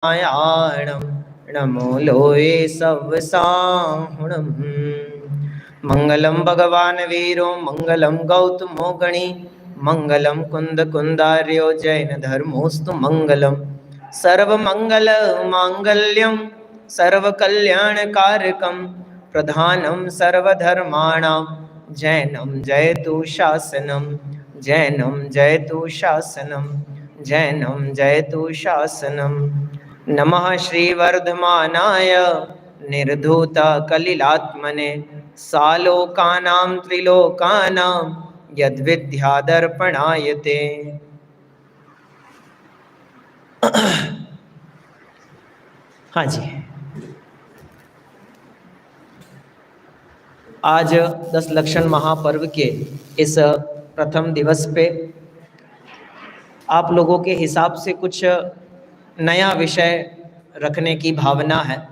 नारायणं नमो लोये सब साहुणम्। मंगलम भगवान वीरो मंगलम गौतमो गणी मंगलम कुंद कुंदार्यो जैन धर्मोस्तु मंगलम। सर्व मंगल मांगल्यम सर्व कल्याण कारकम प्रधानम सर्वधर्माणां जैनम जयतु शासनम। जैनम जयतु शासनम। जैनम जयतु शासनम। नमः श्रीवर्धमानाय निर्धूत कलिलात्मने सालोकानां त्रिलोकानां यद्विद्यादर्पणायते। हाँ जी, आज 10 लक्षण महापर्व के इस प्रथम दिवस पे आप लोगों के हिसाब से कुछ नया विषय रखने की भावना है।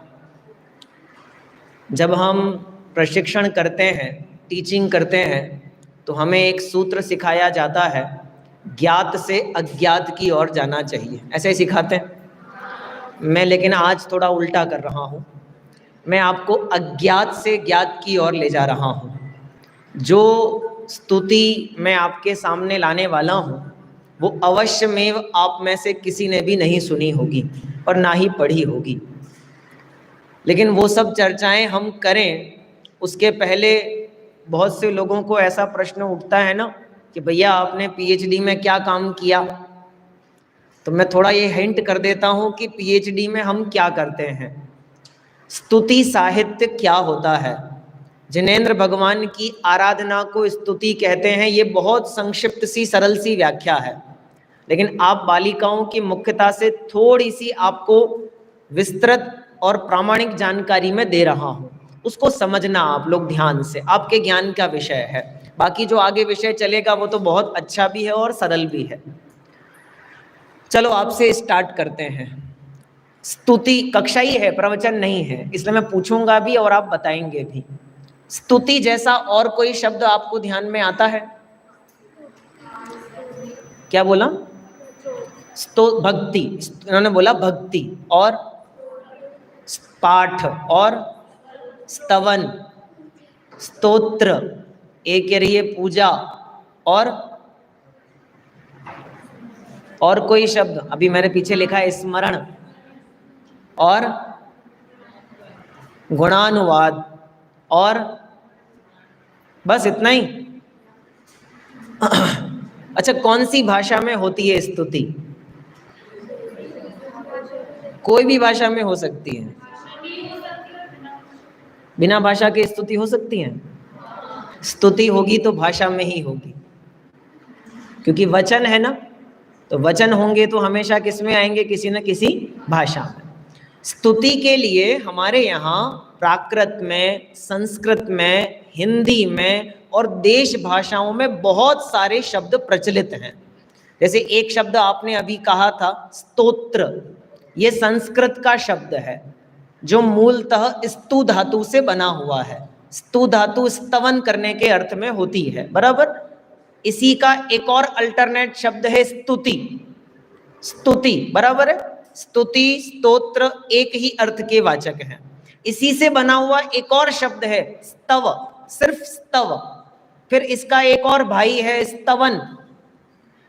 जब हम प्रशिक्षण करते हैं, टीचिंग करते हैं, तो हमें एक सूत्र सिखाया जाता है, ज्ञात से अज्ञात की ओर जाना चाहिए, ऐसे ही सिखाते हैं। मैं लेकिन आज थोड़ा उल्टा कर रहा हूँ, मैं आपको अज्ञात से ज्ञात की ओर ले जा रहा हूँ। जो स्तुति मैं आपके सामने लाने वाला हूँ वो अवश्यमेव आप में से किसी ने भी नहीं सुनी होगी और ना ही पढ़ी होगी। लेकिन वो सब चर्चाएं हम करें उसके पहले बहुत से लोगों को ऐसा प्रश्न उठता है ना कि भैया आपने पीएचडी में क्या काम किया। तो मैं थोड़ा ये हिंट कर देता हूँ कि पीएचडी में हम क्या करते हैं। स्तुति साहित्य क्या होता है, जिनेंद्र भगवान की आराधना को स्तुति कहते हैं। ये बहुत संक्षिप्त सी सरल सी व्याख्या है, लेकिन आप बालिकाओं की मुख्यता से थोड़ी सी आपको विस्तृत और प्रामाणिक जानकारी में दे रहा हूँ, उसको समझना आप लोग ध्यान से, आपके ज्ञान का विषय है। बाकी जो आगे विषय चलेगा वो तो बहुत अच्छा भी है और सरल भी है। चलो आपसे स्टार्ट करते हैं। स्तुति कक्षा ही है, प्रवचन नहीं है, इसलिए मैं पूछूंगा भी और आप बताएंगे भी। स्तुति जैसा और कोई शब्द आपको ध्यान में आता है? क्या बोला? भक्ति, इन्होंने बोला भक्ति, और पाठ, और स्तवन, स्तोत्र, एक कह रही है पूजा, और कोई शब्द अभी मैंने पीछे लिखा है स्मरण, और गुणानुवाद, और बस इतना ही। अच्छा, कौन सी भाषा में होती है स्तुति? कोई भी भाषा में हो सकती है। बिना भाषा के स्तुति हो सकती है? स्तुति होगी तो भाषा में ही होगी, क्योंकि वचन है ना, तो वचन होंगे तो हमेशा किस में आएंगे? किसी न किसी भाषा में। स्तुति के लिए हमारे यहाँ प्राकृत में, संस्कृत में, हिंदी में और देश भाषाओं में बहुत सारे शब्द प्रचलित हैं। जैसे एक शब्द आपने अभी कहा था स्तोत्र, ये संस्कृत का शब्द है जो मूलतः स्तु धातु से बना हुआ है। स्तु धातु स्तवन करने के अर्थ में होती है, बराबर। इसी का एक और अल्टरनेट शब्द है स्तुति। स्तुति बराबर है, स्तुति स्तोत्र एक ही अर्थ के वाचक हैं। इसी से बना हुआ एक और शब्द है स्तव, सिर्फ स्तव। फिर इसका एक और भाई है स्तवन।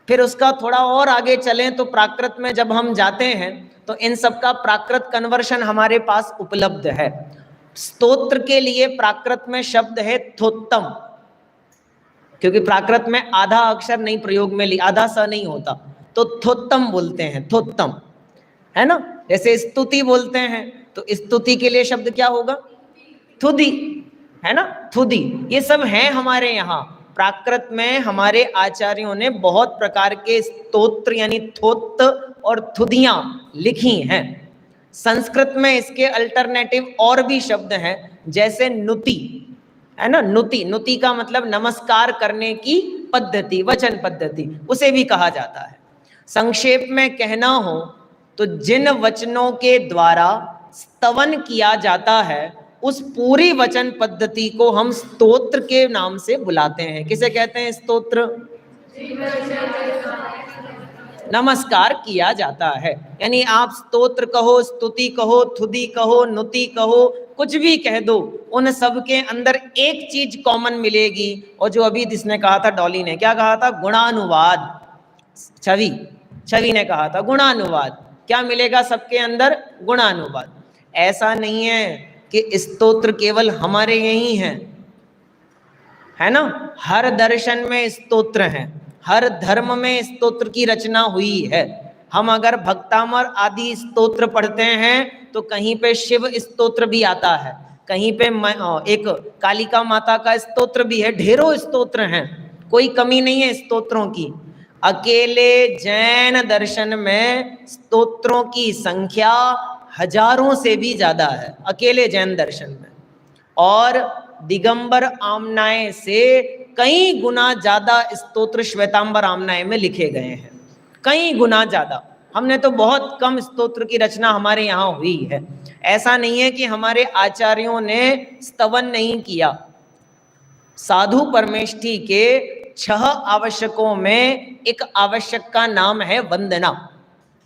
फिर उसका थोड़ा और आगे चलें तो प्राकृत में जब हम जाते हैं तो इन सब का प्राकृत कन्वर्शन हमारे पास उपलब्ध है। स्तोत्र के लिए प्राकृत में शब्द है थोत्तम, क्योंकि प्राकृत में आधा अक्षर नहीं प्रयोग में आधा स नहीं होता, तो थोत्तम बोलते हैं, थोत्तम, है ना। जैसे स्तुति बोलते हैं तो स्तुति के लिए शब्द क्या होगा? थुदी, है ना, थुदी। ये सब है हमारे यहाँ प्राकृत में। हमारे आचार्यों ने बहुत प्रकार के स्तोत्र यानी थोत्त और थुदियां लिखी हैं। संस्कृत में इसके अल्टरनेटिव और भी शब्द हैं, जैसे नुति, है ना। नुति, नुति का मतलब नमस्कार करने की पद्धति, वचन पद्धति, उसे भी कहा जाता है। संक्षेप में कहना हो तो जिन वचनों के द्वारा स्तवन किया जाता है उस पूरी वचन पद्धति को हम स्तोत्र के नाम से बुलाते हैं। किसे कहते हैं स्तोत्र? नमस्कार किया जाता है। यानी आप स्तोत्र कहो, स्तुति कहो, थुदी कहो, नुति कहो, कुछ भी कह दो, उन सब के अंदर एक चीज कॉमन मिलेगी। और जो अभी जिसने कहा था, डॉली ने क्या कहा था, गुणानुवाद। छवि ने कहा था गुणानुवाद। क्या मिलेगा सबके अंदर, गुणानुवाद। ऐसा नहीं है कि स्तोत्र केवल हमारे यही हैं, है ना, हर दर्शन में स्तोत्र हैं, हर धर्म में स्तोत्र की रचना हुई है। हम अगर भक्तामर आदि स्तोत्र पढ़ते हैं तो कहीं पे शिव स्तोत्र भी आता है, कहीं पे एक कालिका माता का स्तोत्र भी है, ढेरों स्तोत्र हैं, कोई कमी नहीं है स्तोत्रों की। अकेले जैन दर्शन में स्तोत्रों की संख्या हजारों से भी ज्यादा है, अकेले जैन दर्शन में। और दिगंबर आमनाए से कई गुना ज्यादा स्तोत्र श्वेतांबर आमनाए में लिखे गए हैं, कई गुना ज्यादा। हमने तो बहुत कम स्तोत्र की रचना हमारे यहाँ हुई है। ऐसा नहीं है कि हमारे आचार्यों ने स्तवन नहीं किया। साधु परमेष्ठी के 6 आवश्यकों में एक आवश्यक का नाम है वंदना।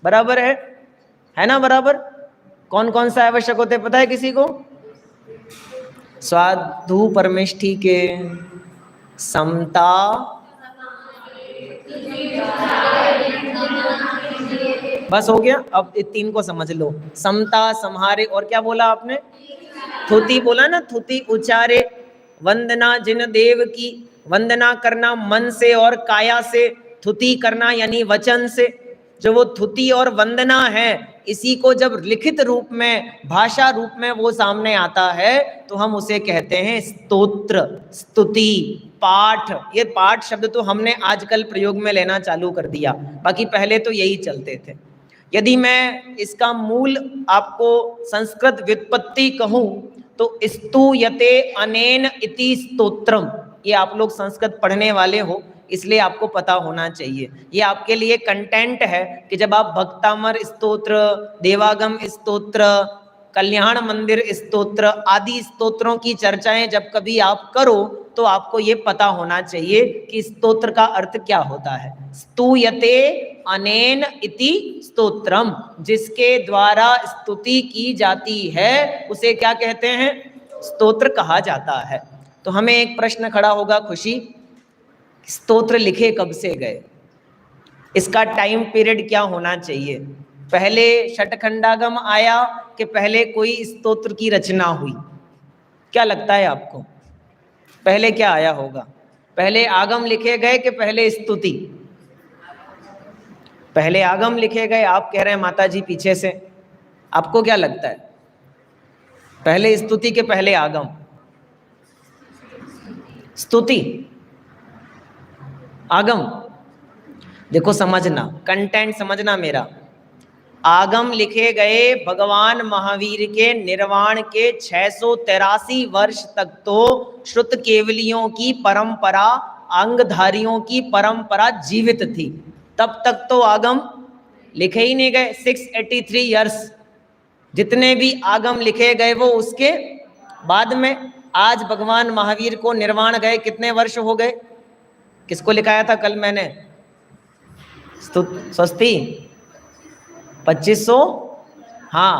बराबर है ना, बराबर। कौन कौन सा आवश्यक होते पता है किसी को? साधु परमेष्ठी के समता, बस हो गया। अब 3 को समझ लो, समता, सम्हारे, और क्या बोला आपने, थुति बोला ना, थुति उचारे। वंदना जिन देव की, वंदना करना मन से और काया से, थुति करना यानी वचन से। जो वो थुति और वंदना है, इसी को जब लिखित रूप में, भाषा रूप में वो सामने आता है तो हम उसे कहते हैं स्तोत्र, स्तुति, पाठ। ये पाठ शब्द तो हमने आजकल प्रयोग में लेना चालू कर दिया, बाकी पहले तो यही चलते थे। यदि मैं इसका मूल आपको संस्कृत व्युत्पत्ति कहूं तो स्तूयते अनेन इति स्तोत्रम। ये आप लोग संस्कृत पढ़ने वाले हो इसलिए आपको पता होना चाहिए। ये आपके लिए कंटेंट है कि जब आप भक्तामर स्तोत्र, देवागम स्तोत्र, कल्याण मंदिर स्तोत्र आदि स्तोत्रों की चर्चाएं जब कभी आप करो तो आपको ये पता होना चाहिए कि स्तोत्र का अर्थ क्या होता है। स्तूयते अनेन इति स्तोत्रम, जिसके द्वारा स्तुति की जाती है उसे क्या कहते हैं, स्तोत्र कहा जाता है। तो हमें एक प्रश्न खड़ा होगा, खुशी, स्तोत्र लिखे कब से गए, इसका टाइम पीरियड क्या होना चाहिए? पहले षटखंडागम आया कि पहले कोई स्तोत्र की रचना हुई? क्या लगता है आपको, पहले क्या आया होगा? पहले आगम लिखे गए कि पहले स्तुति? पहले आगम लिखे गए। आप कह रहे हैं माता जी पीछे से, आपको क्या लगता है, पहले स्तुति के पहले आगम? स्तुति, आगम। देखो समझना, कंटेंट समझना मेरा। आगम लिखे गए भगवान महावीर के निर्वाण के 683 वर्ष तक तो श्रुत केवलियों की परंपरा, अंगधारियों की परंपरा जीवित थी, तब तक तो आगम लिखे ही नहीं गए। 683 ईयर्स जितने भी आगम लिखे गए वो उसके बाद में। आज भगवान महावीर को निर्वाण गए कितने वर्ष हो गए? किसको लिखाया था कल मैंने, स्वस्ति 2500, हाँ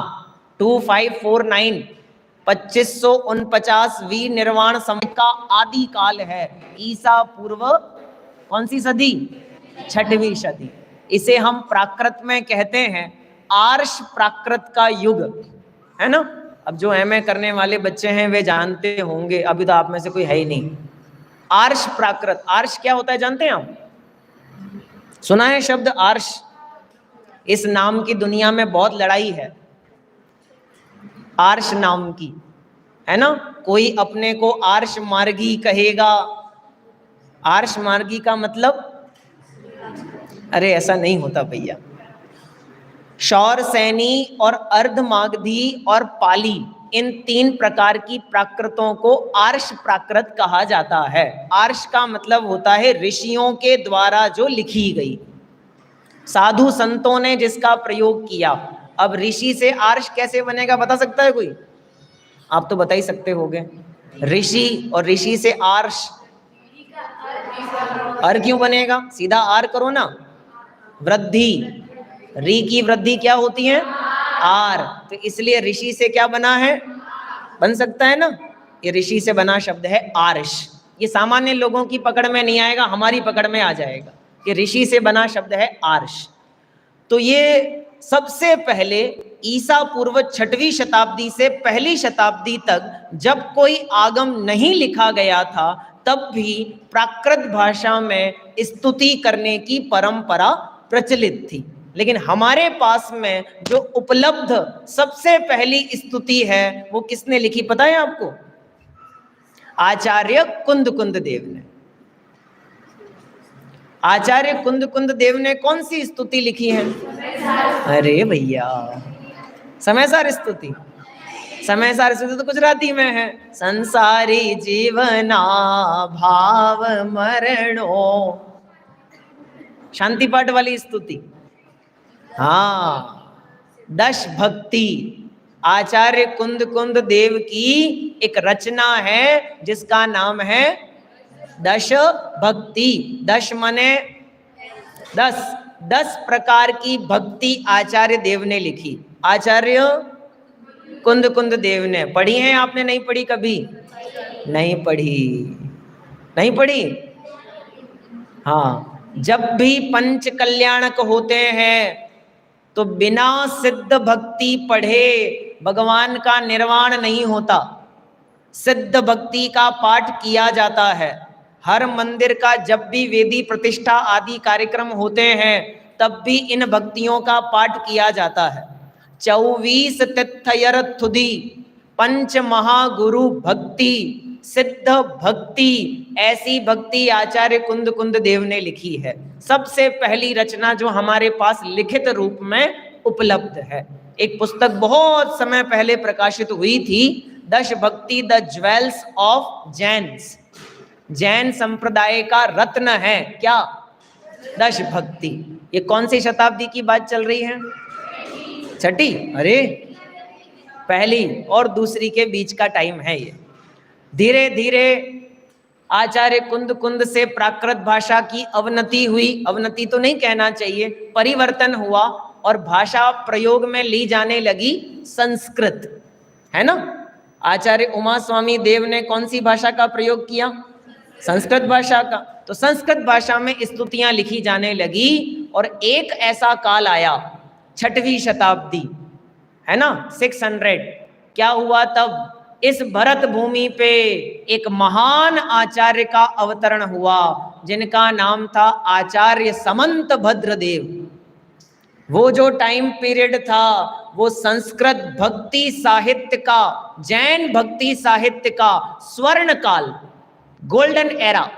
2549, 2549वीं निर्वाण समय का आदि काल है। ईसा पूर्व कौन सी सदी? 6वीं सदी। इसे हम प्राकृत में कहते हैं आर्ष प्राकृत का युग, है ना। अब जो एमए करने वाले बच्चे हैं वे जानते होंगे, अभी तो आप में से कोई है ही नहीं। आर्ष प्राकृत, आर्ष क्या होता है जानते हैं आप? सुना है शब्द आर्ष? इस नाम की दुनिया में बहुत लड़ाई है, आर्ष नाम की, है ना। कोई अपने को आर्ष मार्गी कहेगा। आर्ष मार्गी का मतलब, अरे ऐसा नहीं होता भैया। शौर सैनी और अर्धमागधी और पाली, इन 3 प्रकार की प्राकृतों को आर्ष प्राकृत कहा जाता है। आर्ष का मतलब होता है ऋषियों के द्वारा जो लिखी गई, साधु संतों ने जिसका प्रयोग किया। अब ऋषि से आर्ष कैसे बनेगा बता सकता है कोई? आप तो बता ही सकते होगे। ऋषि और ऋषि से आर्ष, अर क्यों बनेगा? सीधा आर करो ना, वृद्धि, री की वृद्धि क्या होती है? आर। तो इसलिए ऋषि से क्या बना है? बन सकता है ना, ये ऋषि से बना शब्द है आर्ष। ये सामान्य लोगों की पकड़ में नहीं आएगा, हमारी पकड़ में आ जाएगा। ये ऋषि से बना शब्द है आर्ष। तो ये सबसे पहले ईसा पूर्व 6वीं शताब्दी से 1ली शताब्दी तक जब कोई आगम नहीं लिखा गया था, तब भी प्राकृत भाषा में स्तुति करने की परंपरा प्रचलित थी। लेकिन हमारे पास में जो उपलब्ध सबसे पहली स्तुति है वो किसने लिखी पता है आपको? आचार्य कुंद देव ने। आचार्य कुंद देव ने कौन सी स्तुति लिखी है? अरे भैया, समयसार स्तुति। समयसार स्तुति तो गुजराती में है। संसारी जीवना भाव मरणो, शांति पाठ वाली स्तुति। हाँ, दश भक्ति आचार्य कुंद देव की एक रचना है जिसका नाम है दश भक्ति। दश माने 10 प्रकार की भक्ति आचार्य देव ने लिखी। आचार्य कुंद देव ने। पढ़ी है आपने? नहीं पढ़ी कभी? नहीं पढ़ी? नहीं पढ़ी? हाँ, जब भी पंच कल्याणक होते हैं तो बिना सिद्ध भक्ति पढ़े भगवान का निर्वाण नहीं होता। सिद्ध भक्ति का पाठ किया जाता है। हर मंदिर का जब भी वेदी प्रतिष्ठा आदि कार्यक्रम होते हैं तब भी इन भक्तियों का पाठ किया जाता है। 24 तीर्थयर थुदी पंच महागुरु भक्ति सिद्ध भक्ति, ऐसी भक्ति आचार्य कुंद देव ने लिखी है। सबसे पहली रचना जो हमारे पास लिखित रूप में उपलब्ध है। एक पुस्तक बहुत समय पहले प्रकाशित हुई थी, दश भक्ति the jewels of Jains. Jain संप्रदाय का रत्न है क्या? दश भक्ति। ये कौन सी शताब्दी की बात चल रही है? 6ठी? अरे, पहली और दूसरी के बीच का टाइम है ये। धीरे धीरे आचार्य कुंद से प्राकृत भाषा की अवनति हुई। अवनति तो नहीं कहना चाहिए, परिवर्तन हुआ और भाषा प्रयोग में ली जाने लगी संस्कृत, है ना। आचार्य उमा स्वामी देव ने कौन सी भाषा का प्रयोग किया? संस्कृत भाषा का। तो संस्कृत भाषा में स्तुतियां लिखी जाने लगी और एक ऐसा काल आया 6वीं शताब्दी, है ना, 600। क्या हुआ तब? इस भरत भूमि पे एक महान आचार्य का अवतरण हुआ जिनका नाम था आचार्य समंत भद्रदेव। वो जो टाइम पीरियड था वो संस्कृत भक्ति साहित्य का, जैन भक्ति साहित्य का स्वर्ण काल, गोल्डन एरा।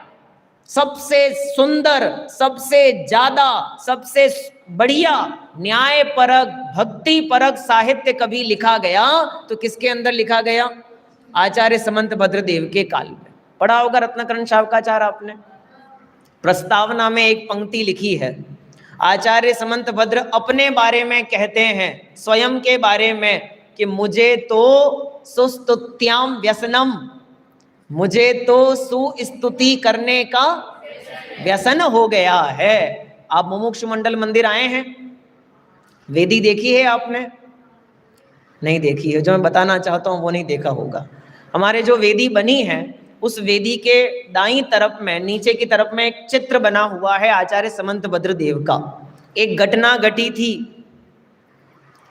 सबसे सुंदर, सबसे ज्यादा, सबसे बढ़िया न्याय परक, भक्ति परक साहित्य कभी लिखा गया तो किसके अंदर लिखा गया? आचार्य समंत भद्रदेव के काल में। पढ़ा होगा रत्नकरण शावकाचार आपने। प्रस्तावना में एक पंक्ति लिखी है, आचार्य समंत भद्र अपने बारे में कहते हैं, स्वयं के बारे में, कि मुझे तो सुस्तुत्याम व्यसनम, मुझे तो सुस्तुति करने का व्यसन हो गया है। आप मुमुक्षु मंडल मंदिर आए हैं? वेदी देखी है आपने? नहीं देखी है। जो मैं बताना चाहता हूं वो नहीं देखा होगा। हमारे जो वेदी बनी है उस वेदी के दाईं तरफ में, नीचे की तरफ में एक चित्र बना हुआ है आचार्य समंत भद्रदेव का। एक घटना घटी थी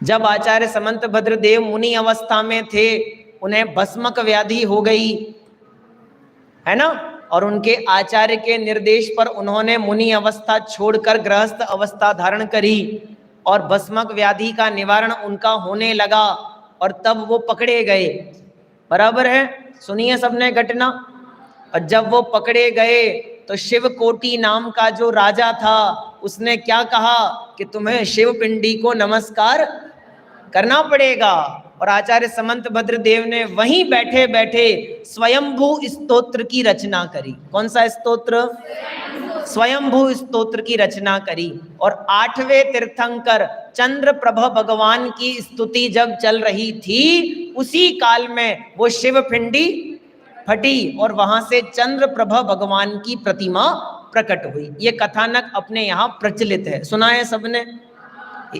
जब आचार्य समंत भद्रदेव मुनि अवस्था में थे, उन्हें भस्मक व्याधि हो गई, है ना, और उनके आचार्य के निर्देश पर उन्होंने मुनि अवस्था छोड़कर गृहस्थ अवस्था धारण करी और भस्मक व्याधि का निवारण उनका होने लगा और तब वो पकड़े गए। बराबर है, सुनिए सबने घटना। और जब वो पकड़े गए तो शिव कोटि नाम का जो राजा था उसने क्या कहा कि तुम्हें शिव पिंडी को नमस्कार करना पड़ेगा। और आचार्य समंत भद्रदेव ने वहीं बैठे बैठे स्वयंभू स्तोत्र की रचना करी। कौन सा स्तोत्र? स्वयंभू स्तोत्र की रचना करी। और 8वें तीर्थंकर चंद्र प्रभ भगवान की स्तुति जब चल रही थी, उसी काल में वो शिव पिंडी फटी और वहां से चंद्र प्रभ भगवान की प्रतिमा प्रकट हुई। ये कथानक अपने यहाँ प्रचलित है, सुना है सबने।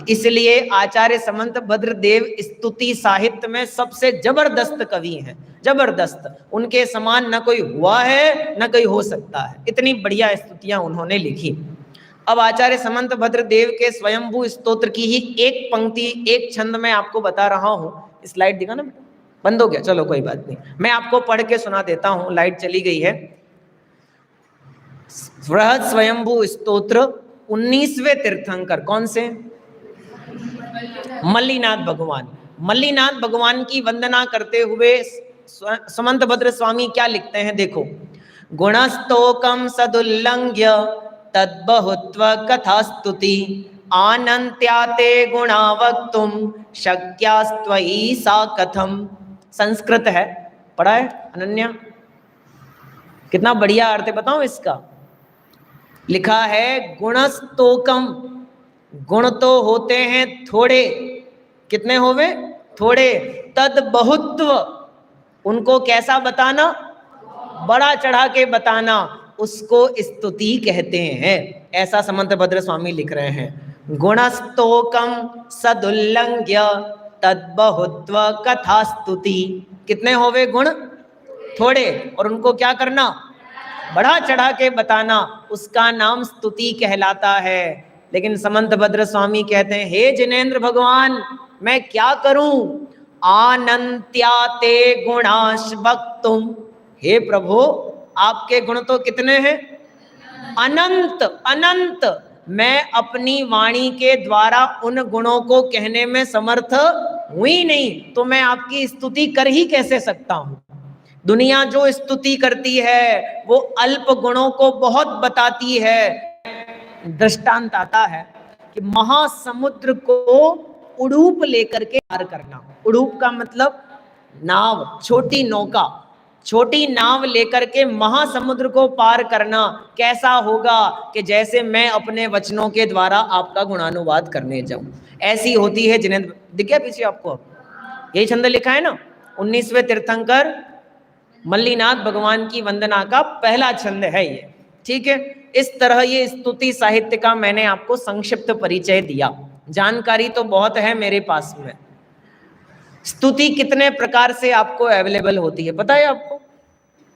इसलिए आचार्य समंत भद्रदेव स्तुति साहित्य में सबसे जबरदस्त कवि हैं, जबरदस्त। उनके समान न कोई हुआ है न कोई हो सकता है, इतनी बढ़िया स्तुतियां उन्होंने लिखी। अब आचार्य समंत भद्रदेव के स्वयंभू स्तोत्र की ही एक पंक्ति, एक छंद में आपको बता रहा हूं। स्लाइड दिखा ना, बंद हो गया, चलो कोई बात नहीं, मैं आपको पढ़ के सुना देता हूं। लाइट चली गई है। बृहद स्वयंभू स्तोत्र 19वें तीर्थंकर कौन से? मल्लीनाथ भगवान। मल्लीनाथ भगवान की वंदना करते हुए समंत भद्र स्वामी क्या लिखते हैं, देखो। गुणस्तोकम सदुल्लंघ्य तद्बहुत्व कथास्तुति आनंत्याते गुणा वक्तुम शक्यास्त्वयि सा कथम। संस्कृत है, पढ़ा है अनन्या? कितना बढ़िया अर्थ है बताओ इसका। लिखा है गुणस्तोकम, गुण तो होते हैं थोड़े, कितने होवे? थोड़े। तद बहुत्व, उनको कैसा बताना? बड़ा चढ़ा के बताना, उसको स्तुति कहते हैं। ऐसा समंत भद्र स्वामी लिख रहे हैं। गुणस्तोकम सदुल्लंघ्य तद बहुत्व कथा स्तुति। कितने होवे गुण? थोड़े, और उनको क्या करना? बड़ा चढ़ा के बताना, उसका नाम स्तुति कहलाता है। लेकिन समंत भद्र स्वामी कहते हैं, हे जिनेंद्र भगवान, मैं क्या करूं? आनंत्याते गुणाश वक्तुम, हे प्रभु आपके गुण तो कितने हैं? अनंत अनंत। मैं अपनी वाणी के द्वारा उन गुणों को कहने में समर्थ हुई नहीं, तो मैं आपकी स्तुति कर ही कैसे सकता हूं? दुनिया जो स्तुति करती है वो अल्प गुणों को बहुत बताती है। दृष्टांत आता है कि महासमुद्र को उड़ूप लेकर के पार करना। उड़ूप का मतलब नाव, छोटी नौका, छोटी नाव लेकर के महासमुद्र को पार करना कैसा होगा कि जैसे मैं अपने वचनों के द्वारा आपका गुणानुवाद करने जाऊं। ऐसी होती है जिनेंद्र। दिख गया पीछे आपको? यही छंद लिखा है ना, 19वें तीर्थंकर मल्लीनाथ भगवान की वंदना का पहला छंद है ये, ठीक है। इस तरह ये स्तुति साहित्य का मैंने आपको संक्षिप्त परिचय दिया। जानकारी तो बहुत है मेरे पास में। स्तुति कितने प्रकार से आपको अवेलेबल होती है पता है आपको?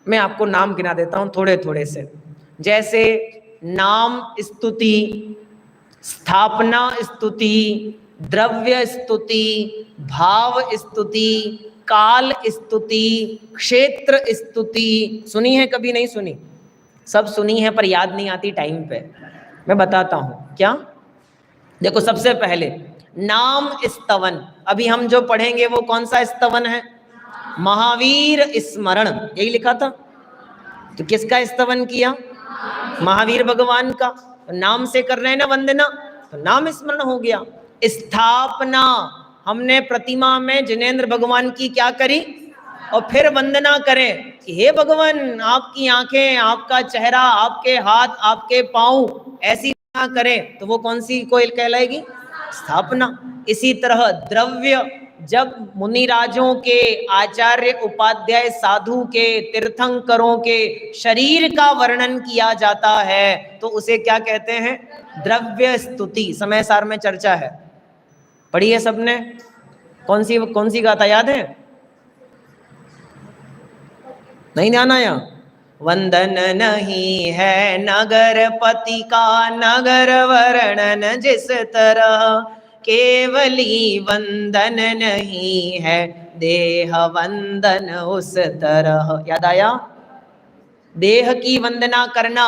मैं आपको नाम गिना देता हूं थोड़े थोड़े से। जैसे नाम स्तुति, स्थापना स्तुति, द्रव्य स्तुति, भाव स्तुति, काल स्तुति, क्षेत्र स्तुति। सुनी है कभी? नहीं सुनी? सब सुनी है पर याद नहीं आती टाइम पे। मैं बताता हूं क्या। देखो सबसे पहले नाम स्तवन। अभी हम जो पढ़ेंगे वो कौन सा स्तवन है? महावीर स्मरण, यही लिखा था। तो किसका स्तवन किया? महावीर भगवान का। तो नाम से कर रहे हैं ना वंदना, तो नाम स्मरण हो गया। स्थापना, हमने प्रतिमा में जिनेंद्र भगवान की क्या करी और फिर वंदना करें कि हे भगवान आपकी आंखें, आपका चेहरा, आपके हाथ, आपके पांव ऐसी ना करें, तो वो कौन सी कोई कहलाएगी? स्थापना। इसी तरह द्रव्य, जब मुनिराजों के, आचार्य उपाध्याय साधु के, तीर्थंकरों के शरीर का वर्णन किया जाता है तो उसे क्या कहते हैं? द्रव्य स्तुति। समय सार में चर्चा है, पढ़ी है सबने? कौन सी गाथा याद है? नहीं ध्यान आया? वंदन नहीं है नगरपति का नगर वर्णन जिस तरह, केवली वंदन नहीं है देह वंदन उस तरह। याद आया? देह की वंदना करना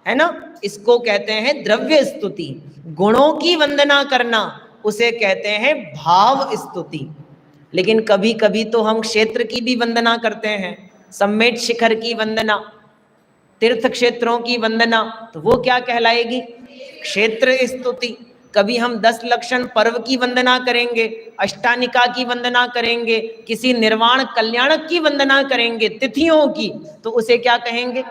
है ना, इसको कहते हैं द्रव्य स्तुति। गुणों की वंदना करना उसे कहते हैं भाव स्तुति। लेकिन कभी कभी तो हम क्षेत्र की भी वंदना करते हैं, सम्मेट शिखर की वंदना, तीर्थ क्षेत्रों की वंदना, तो वो क्या कहलाएगी? क्षेत्र स्तुति। कभी हम 10 लक्षण पर्व की वंदना करेंगे, अष्टानिका की वंदना करेंगे, किसी निर्वाण कल्याणक की वंदना करेंगे, तिथियों की, तो उसे क्या कहेंगे?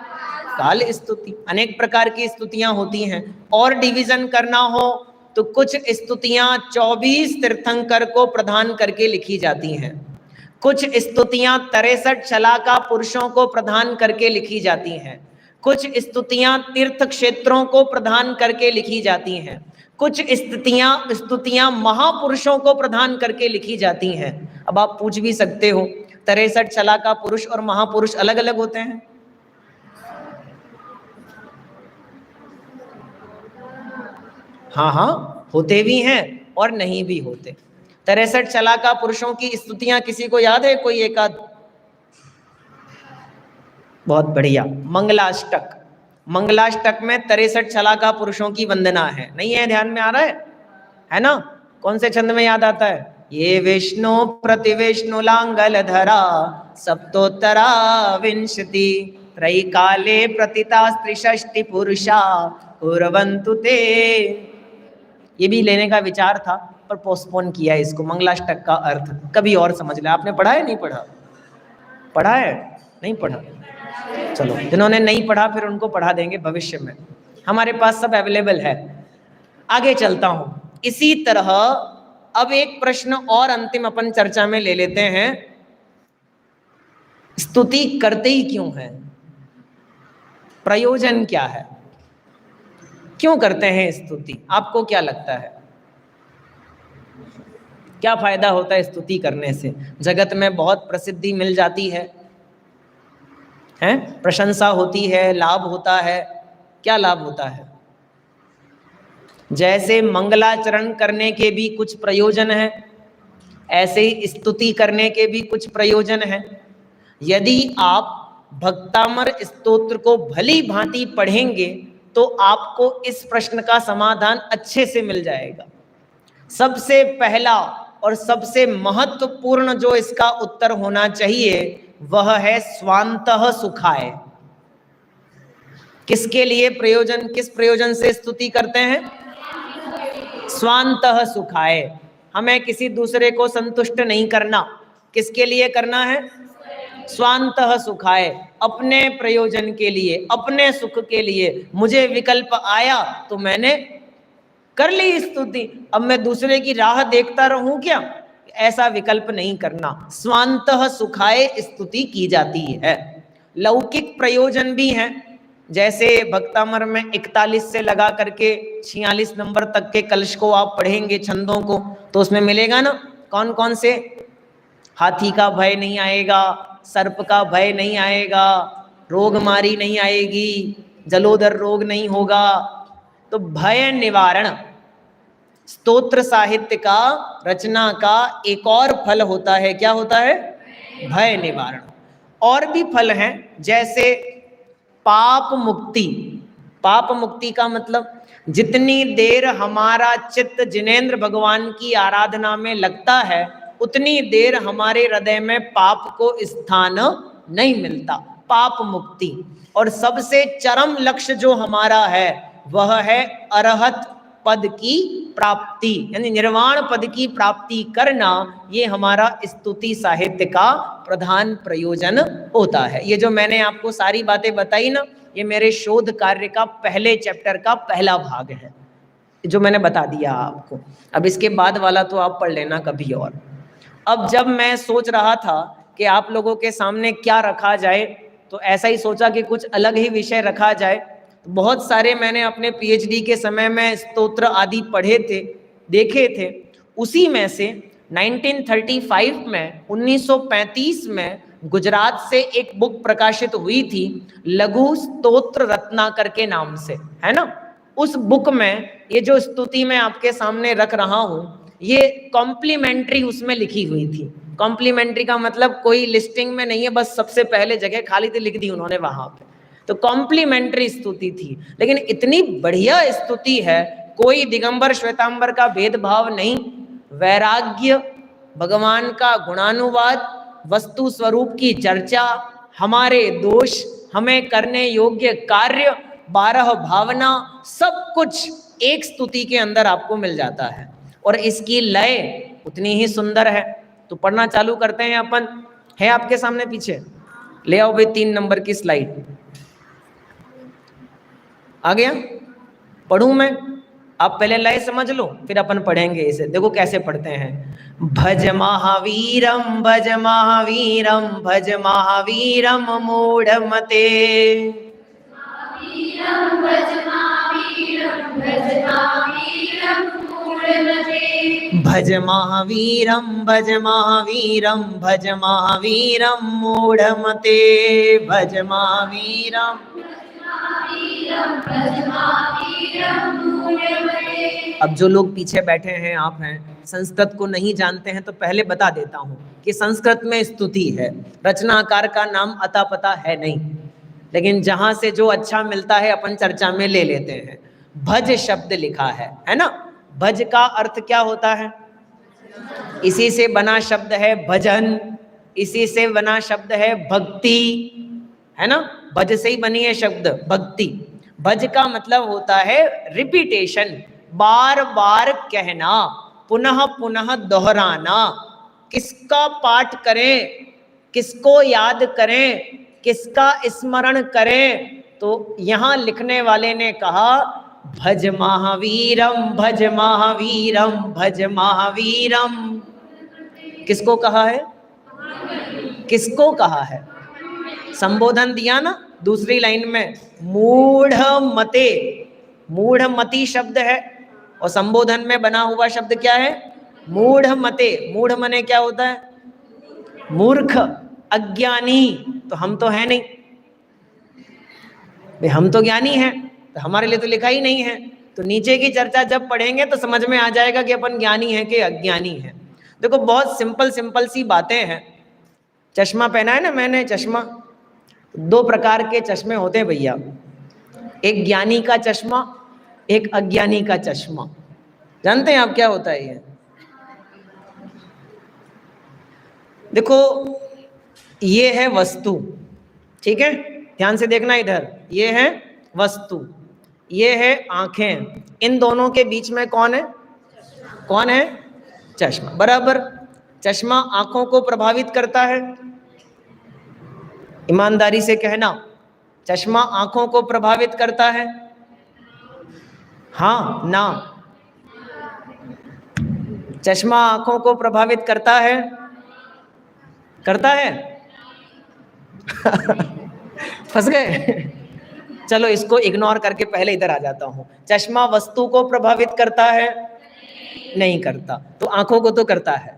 काल स्तुति। अनेक प्रकार की स्तुतियां होती हैं। और डिवीजन करना हो तो कुछ स्तुतियां 24 तीर्थंकर को प्रदान करके लिखी जाती हैं, कुछ स्तुतियां 63 शलाका पुरुषों को प्रदान करके लिखी जाती हैं, कुछ स्तुतियां तीर्थ क्षेत्रों को प्रदान करके लिखी जाती हैं, कुछ स्तुतियां महापुरुषों को प्रदान करके लिखी जाती हैं। अब आप पूछ भी सकते हो 63 चला का पुरुष और महापुरुष अलग अलग होते हैं? हाँ हाँ, होते भी हैं और नहीं भी होते। 63 चला का पुरुषों की स्तुतियां किसी को याद है? कोई एक आध? बहुत बढ़िया। मंगलाष्टक, मंगलाष्टक में 63 चला का पुरुषों की वंदना है। नहीं है? ध्यान में आ रहा है ना? कौन से छंद में याद आता है? ये विष्णु प्रति विष्णु लांगल धरा सप्तोत्तरा विंशति त्रयी काले प्रतिता त्रिषष्टि पुरुषा कुर्वन्तु ते। ये भी लेने का विचार था पर पोस्टपोन किया इसको। मंगलाष्टक का अर्थ कभी और समझ ले। आपने पढ़ा है? नहीं पढ़ा? पढ़ा है? नहीं पढ़ा? चलो, जिन्होंने नहीं पढ़ा फिर उनको पढ़ा देंगे भविष्य में, हमारे पास सब अवेलेबल है। आगे चलता हूं। इसी तरह अब एक प्रश्न और अंतिम अपन चर्चा में ले लेते हैं। स्तुति करते ही क्यों है? प्रयोजन क्या है? क्यों करते हैं स्तुति? आपको क्या लगता है? क्या फायदा होता है स्तुति करने से? जगत में बहुत प्रसिद्धि मिल जाती है, प्रशंसा होती है, लाभ होता है। क्या लाभ होता है? जैसे मंगलाचरण करने के भी कुछ प्रयोजन है, ऐसे ही स्तुति करने के भी कुछ प्रयोजन है। यदि आप भक्तामर स्तोत्र को भली भांति पढ़ेंगे तो आपको इस प्रश्न का समाधान अच्छे से मिल जाएगा। सबसे पहला और सबसे महत्वपूर्ण जो इसका उत्तर होना चाहिए वह है स्वांतः सुखाय। किसके लिए प्रयोजन, किस प्रयोजन से स्तुति करते हैं? स्वांतः सुखाय। हमें किसी दूसरे को संतुष्ट नहीं करना। किसके लिए करना है? स्वांतः सुखाय, अपने प्रयोजन के लिए, अपने सुख के लिए। मुझे विकल्प आया तो मैंने कर ली स्तुति, अब मैं दूसरे की राह देखता रहूं क्या? ऐसा विकल्प नहीं करना। स्वांतः सुखाय स्तुति की जाती है। लौकिक प्रयोजन भी हैं, जैसे भक्तामर में 41 से लगा करके 46 नंबर तक के कलश को आप पढ़ेंगे छंदों को, तो उसमें मिलेगा ना कौन कौन से? हाथी का भय नहीं आएगा, सर्प का भय नहीं आएगा, रोगमारी नहीं आएगी, जलोदर रोग नहीं होगा। तो भय निवारण स्तोत्र साहित्य का, रचना का एक और फल होता है। क्या होता है? भय निवारण। और भी फल हैं, जैसे पाप मुक्ति। पाप मुक्ति का मतलब जितनी देर हमारा चित्त जिनेंद्र भगवान की आराधना में लगता है उतनी देर हमारे हृदय में पाप को स्थान नहीं मिलता। पाप मुक्ति। और सबसे चरम लक्ष्य जो हमारा है वह है अरहत पद की प्राप्ति, यानी निर्वाण पद की प्राप्ति करना। ये हमारा स्तुति साहित्य का प्रधान प्रयोजन होता है। ये जो मैंने आपको सारी बातें बताई ना, ये मेरे शोध कार्य का पहले चैप्टर का पहला भाग है जो मैंने बता दिया आपको। अब इसके बाद वाला तो आप पढ़ लेना कभी और। अब जब मैं सोच रहा था कि आप लोगों के सामने क्या रखा जाए, तो ऐसा ही सोचा कि कुछ अलग ही विषय रखा जाए। बहुत सारे मैंने अपने पीएचडी के समय में स्तोत्र आदि पढ़े थे, देखे थे। उसी में से 1935 में 1935 में गुजरात से एक बुक प्रकाशित हुई थी, लघु स्तोत्र रत्नाकर के नाम से, है ना। उस बुक में ये जो स्तुति मैं आपके सामने रख रहा हूं, ये कॉम्प्लीमेंट्री उसमें लिखी हुई थी। कॉम्प्लीमेंट्री का मतलब कोई लिस्टिंग में नहीं है, बस सबसे पहले जगह खाली थी लिख दी उन्होंने वहां पे। तो कॉम्प्लीमेंट्री स्तुति थी, लेकिन इतनी बढ़िया स्तुति है, कोई दिगंबर श्वेतांबर का भेदभाव नहीं, वैराग्य, भगवान का गुणानुवाद, वस्तु स्वरूप की चर्चा, हमारे दोष, हमें करने योग्य कार्य, 12 भावना, सब कुछ एक स्तुति के अंदर आपको मिल जाता है। और इसकी लय उतनी ही सुंदर है। तो पढ़ना चालू करते हैं अपन। है आपके सामने पीछे? ले आओ भाई 3 नंबर की स्लाइड। आ गया? पढ़ूं मैं? आप पहले लय समझ लो, फिर अपन पढ़ेंगे इसे। देखो कैसे पढ़ते हैं। भज महावीरम भज महावीरम भज महावीरम मूढ़मते भज महावीरम भज महावीरम भज महावीरम मूढ़मते भज महावीरम। अब जो लोग पीछे बैठे हैं, आप हैं, संस्कृत को नहीं जानते हैं, तो पहले बता देता हूं कि संस्कृत में स्तुति है, रचनाकार का नाम अता पता है नहीं, लेकिन जहां से जो अच्छा मिलता है अपन चर्चा में ले लेते हैं। भज शब्द लिखा है ना। भज का अर्थ क्या होता है? इसी से बना शब्द है भजन, इसी से बना शब्द है भक्ति, है ना। भज से ही बनी है शब्द भक्ति। भज का मतलब होता है रिपीटेशन, बार बार कहना, पुनः पुनः दोहराना। किसका पाठ करें, किसको याद करें, किसका स्मरण करें? तो यहां लिखने वाले ने कहा भज महावीरम भज महावीरम भज महावीरम। किसको कहा है? किसको कहा है? संबोधन दिया ना दूसरी लाइन में, मूढ़मते। मूढ़मति शब्द है और संबोधन में बना हुआ शब्द क्या है? मूढ़मते। मूढ़ मने क्या होता है? मूर्ख, अज्ञानी। तो हम तो है नहीं भाई, हम तो ज्ञानी हैं, तो हमारे लिए तो लिखा ही नहीं है। तो नीचे की चर्चा जब पढ़ेंगे तो समझ में आ जाएगा कि अपन ज्ञानी हैं कि अज्ञानी हैं। देखो बहुत सिंपल सिंपल सी बातें हैं। चश्मा पहना है ना मैंने, चश्मा, दो प्रकार के चश्मे होते हैं भैया, एक ज्ञानी का चश्मा, एक अज्ञानी का चश्मा। जानते हैं आप क्या होता है ये? देखो ये है वस्तु, ठीक है, ध्यान से देखना इधर, ये है वस्तु, ये है आंखें, इन दोनों के बीच में कौन है? कौन है? चश्मा, बराबर। चश्मा आंखों को प्रभावित करता है, ईमानदारी से कहना, चश्मा आंखों को प्रभावित करता है? हाँ ना? चश्मा आंखों को प्रभावित करता है? करता है? फंस गए? चलो इसको इग्नोर करके पहले इधर आ जाता हूं। चश्मा वस्तु को प्रभावित करता है? नहीं करता। तो आंखों को तो करता है।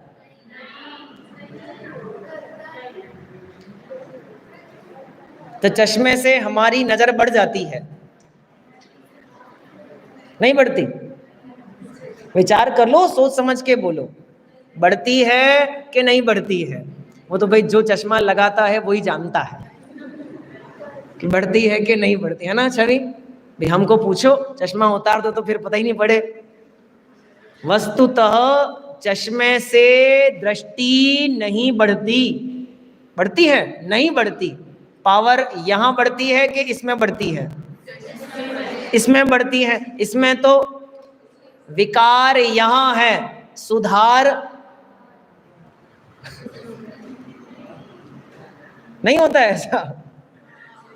तो चश्मे से हमारी नजर बढ़ जाती है, नहीं बढ़ती? विचार कर लो, सोच समझ के बोलो, बढ़ती है कि नहीं बढ़ती है? वो तो भाई जो चश्मा लगाता है वही जानता है कि बढ़ती है कि नहीं बढ़ती, है ना छवि? भाई हमको पूछो, चश्मा उतार दो तो फिर पता ही नहीं पड़े। वस्तुतः चश्मे से दृष्टि नहीं बढ़ती। बढ़ती है? नहीं बढ़ती। पावर यहां बढ़ती है कि इसमें बढ़ती है? इसमें बढ़ती है। इसमें तो विकार यहां है, सुधार नहीं होता है ऐसा।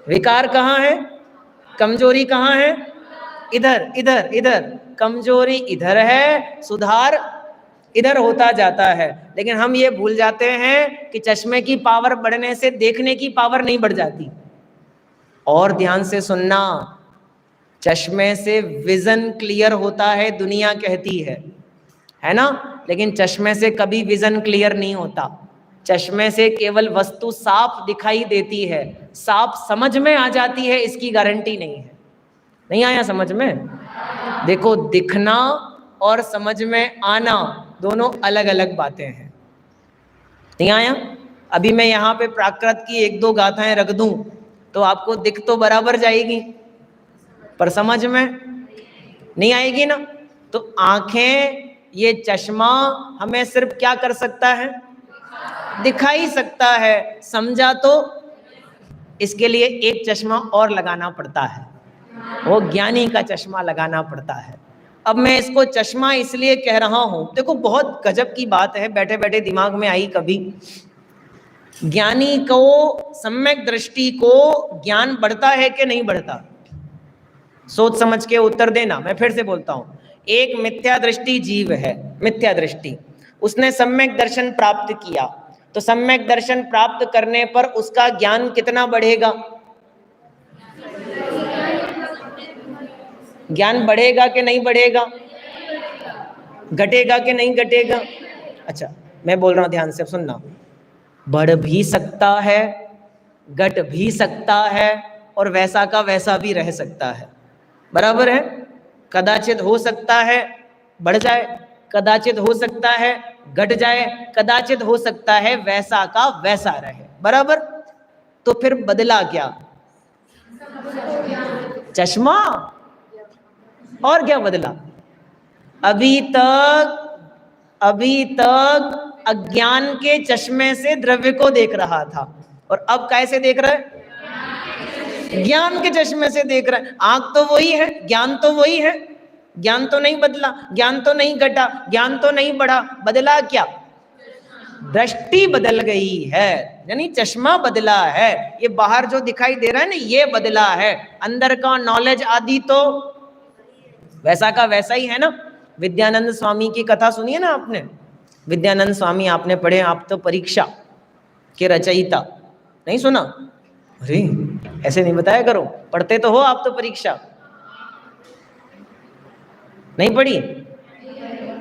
विकार कहाँ है? कमजोरी कहाँ है? इधर इधर इधर। कमजोरी इधर है, सुधार इधर होता जाता है। लेकिन हम ये भूल जाते हैं कि चश्मे की पावर बढ़ने से देखने की पावर नहीं बढ़ जाती। और ध्यान से सुनना, चश्मे से विजन क्लियर होता है, दुनिया कहती है ना? लेकिन चश्मे से कभी विजन क्लियर नहीं होता। चश्मे से केवल वस्तु साफ दिखाई देती है, साफ समझ में आ जाती है, इसकी गारंटी नहीं है। नहीं आया समझ में? देखो, दिखना और समझ में आना दोनों अलग अलग बातें हैं। नहीं आया? अभी मैं यहाँ पे प्राकृत की एक दो गाथाएं रख दूं तो आपको दिख तो बराबर जाएगी, पर समझ में नहीं आएगी ना। तो आंखें, ये चश्मा हमें सिर्फ क्या कर सकता है? दिखाई सकता है, समझा तो इसके लिए एक चश्मा और लगाना पड़ता है, वो ज्ञानी का चश्मा लगाना पड़ता है। अब मैं इसको चश्मा इसलिए कह रहा हूं, देखो बहुत गजब की बात है, बैठे बैठे दिमाग में आई कभी। ज्ञानी को, सम्यक दृष्टि को ज्ञान बढ़ता है कि नहीं बढ़ता? सोच समझ के उत्तर देना। मैं फिर से बोलता हूं, एक मिथ्या दृष्टि जीव है, मिथ्या दृष्टि, उसने सम्यक दर्शन प्राप्त किया, तो सम्यक दर्शन प्राप्त करने पर उसका ज्ञान कितना बढ़ेगा? ज्ञान बढ़ेगा कि नहीं बढ़ेगा, घटेगा कि नहीं घटेगा? अच्छा, मैं बोल रहा हूं, ध्यान से सुनना। बढ़ भी सकता है, घट भी सकता है, और वैसा का वैसा भी रह सकता है। बराबर है? कदाचित हो सकता है बढ़ जाए, कदाचित हो सकता है घट जाए, कदाचित हो सकता है वैसा का वैसा रहे। बराबर? तो फिर बदला क्या? चश्मा। और क्या बदला? अभी तक अज्ञान के चश्मे से द्रव्य को देख रहा था, और अब कैसे देख रहा है? ज्ञान के चश्मे से देख रहा है। आंख तो वही है, ज्ञान तो वही है, ज्ञान तो नहीं बदला, ज्ञान तो नहीं घटा, ज्ञान तो नहीं बढ़ा। बदला क्या? दृष्टि बदल गई है, यानी चश्मा बदला है। ये बाहर जो दिखाई दे रहा है ना, ये बदला है। अंदर का नॉलेज आदि तो वैसा का वैसा ही है ना। विद्यानंद स्वामी की कथा सुनिए ना आपने। विद्यानंद स्वामी आपने पढ़े, आप तो परीक्षा के रचयिता, नहीं सुना? अरे ऐसे नहीं बताया करो, पढ़ते तो हो आप तो परीक्षा, नहीं पढ़ी?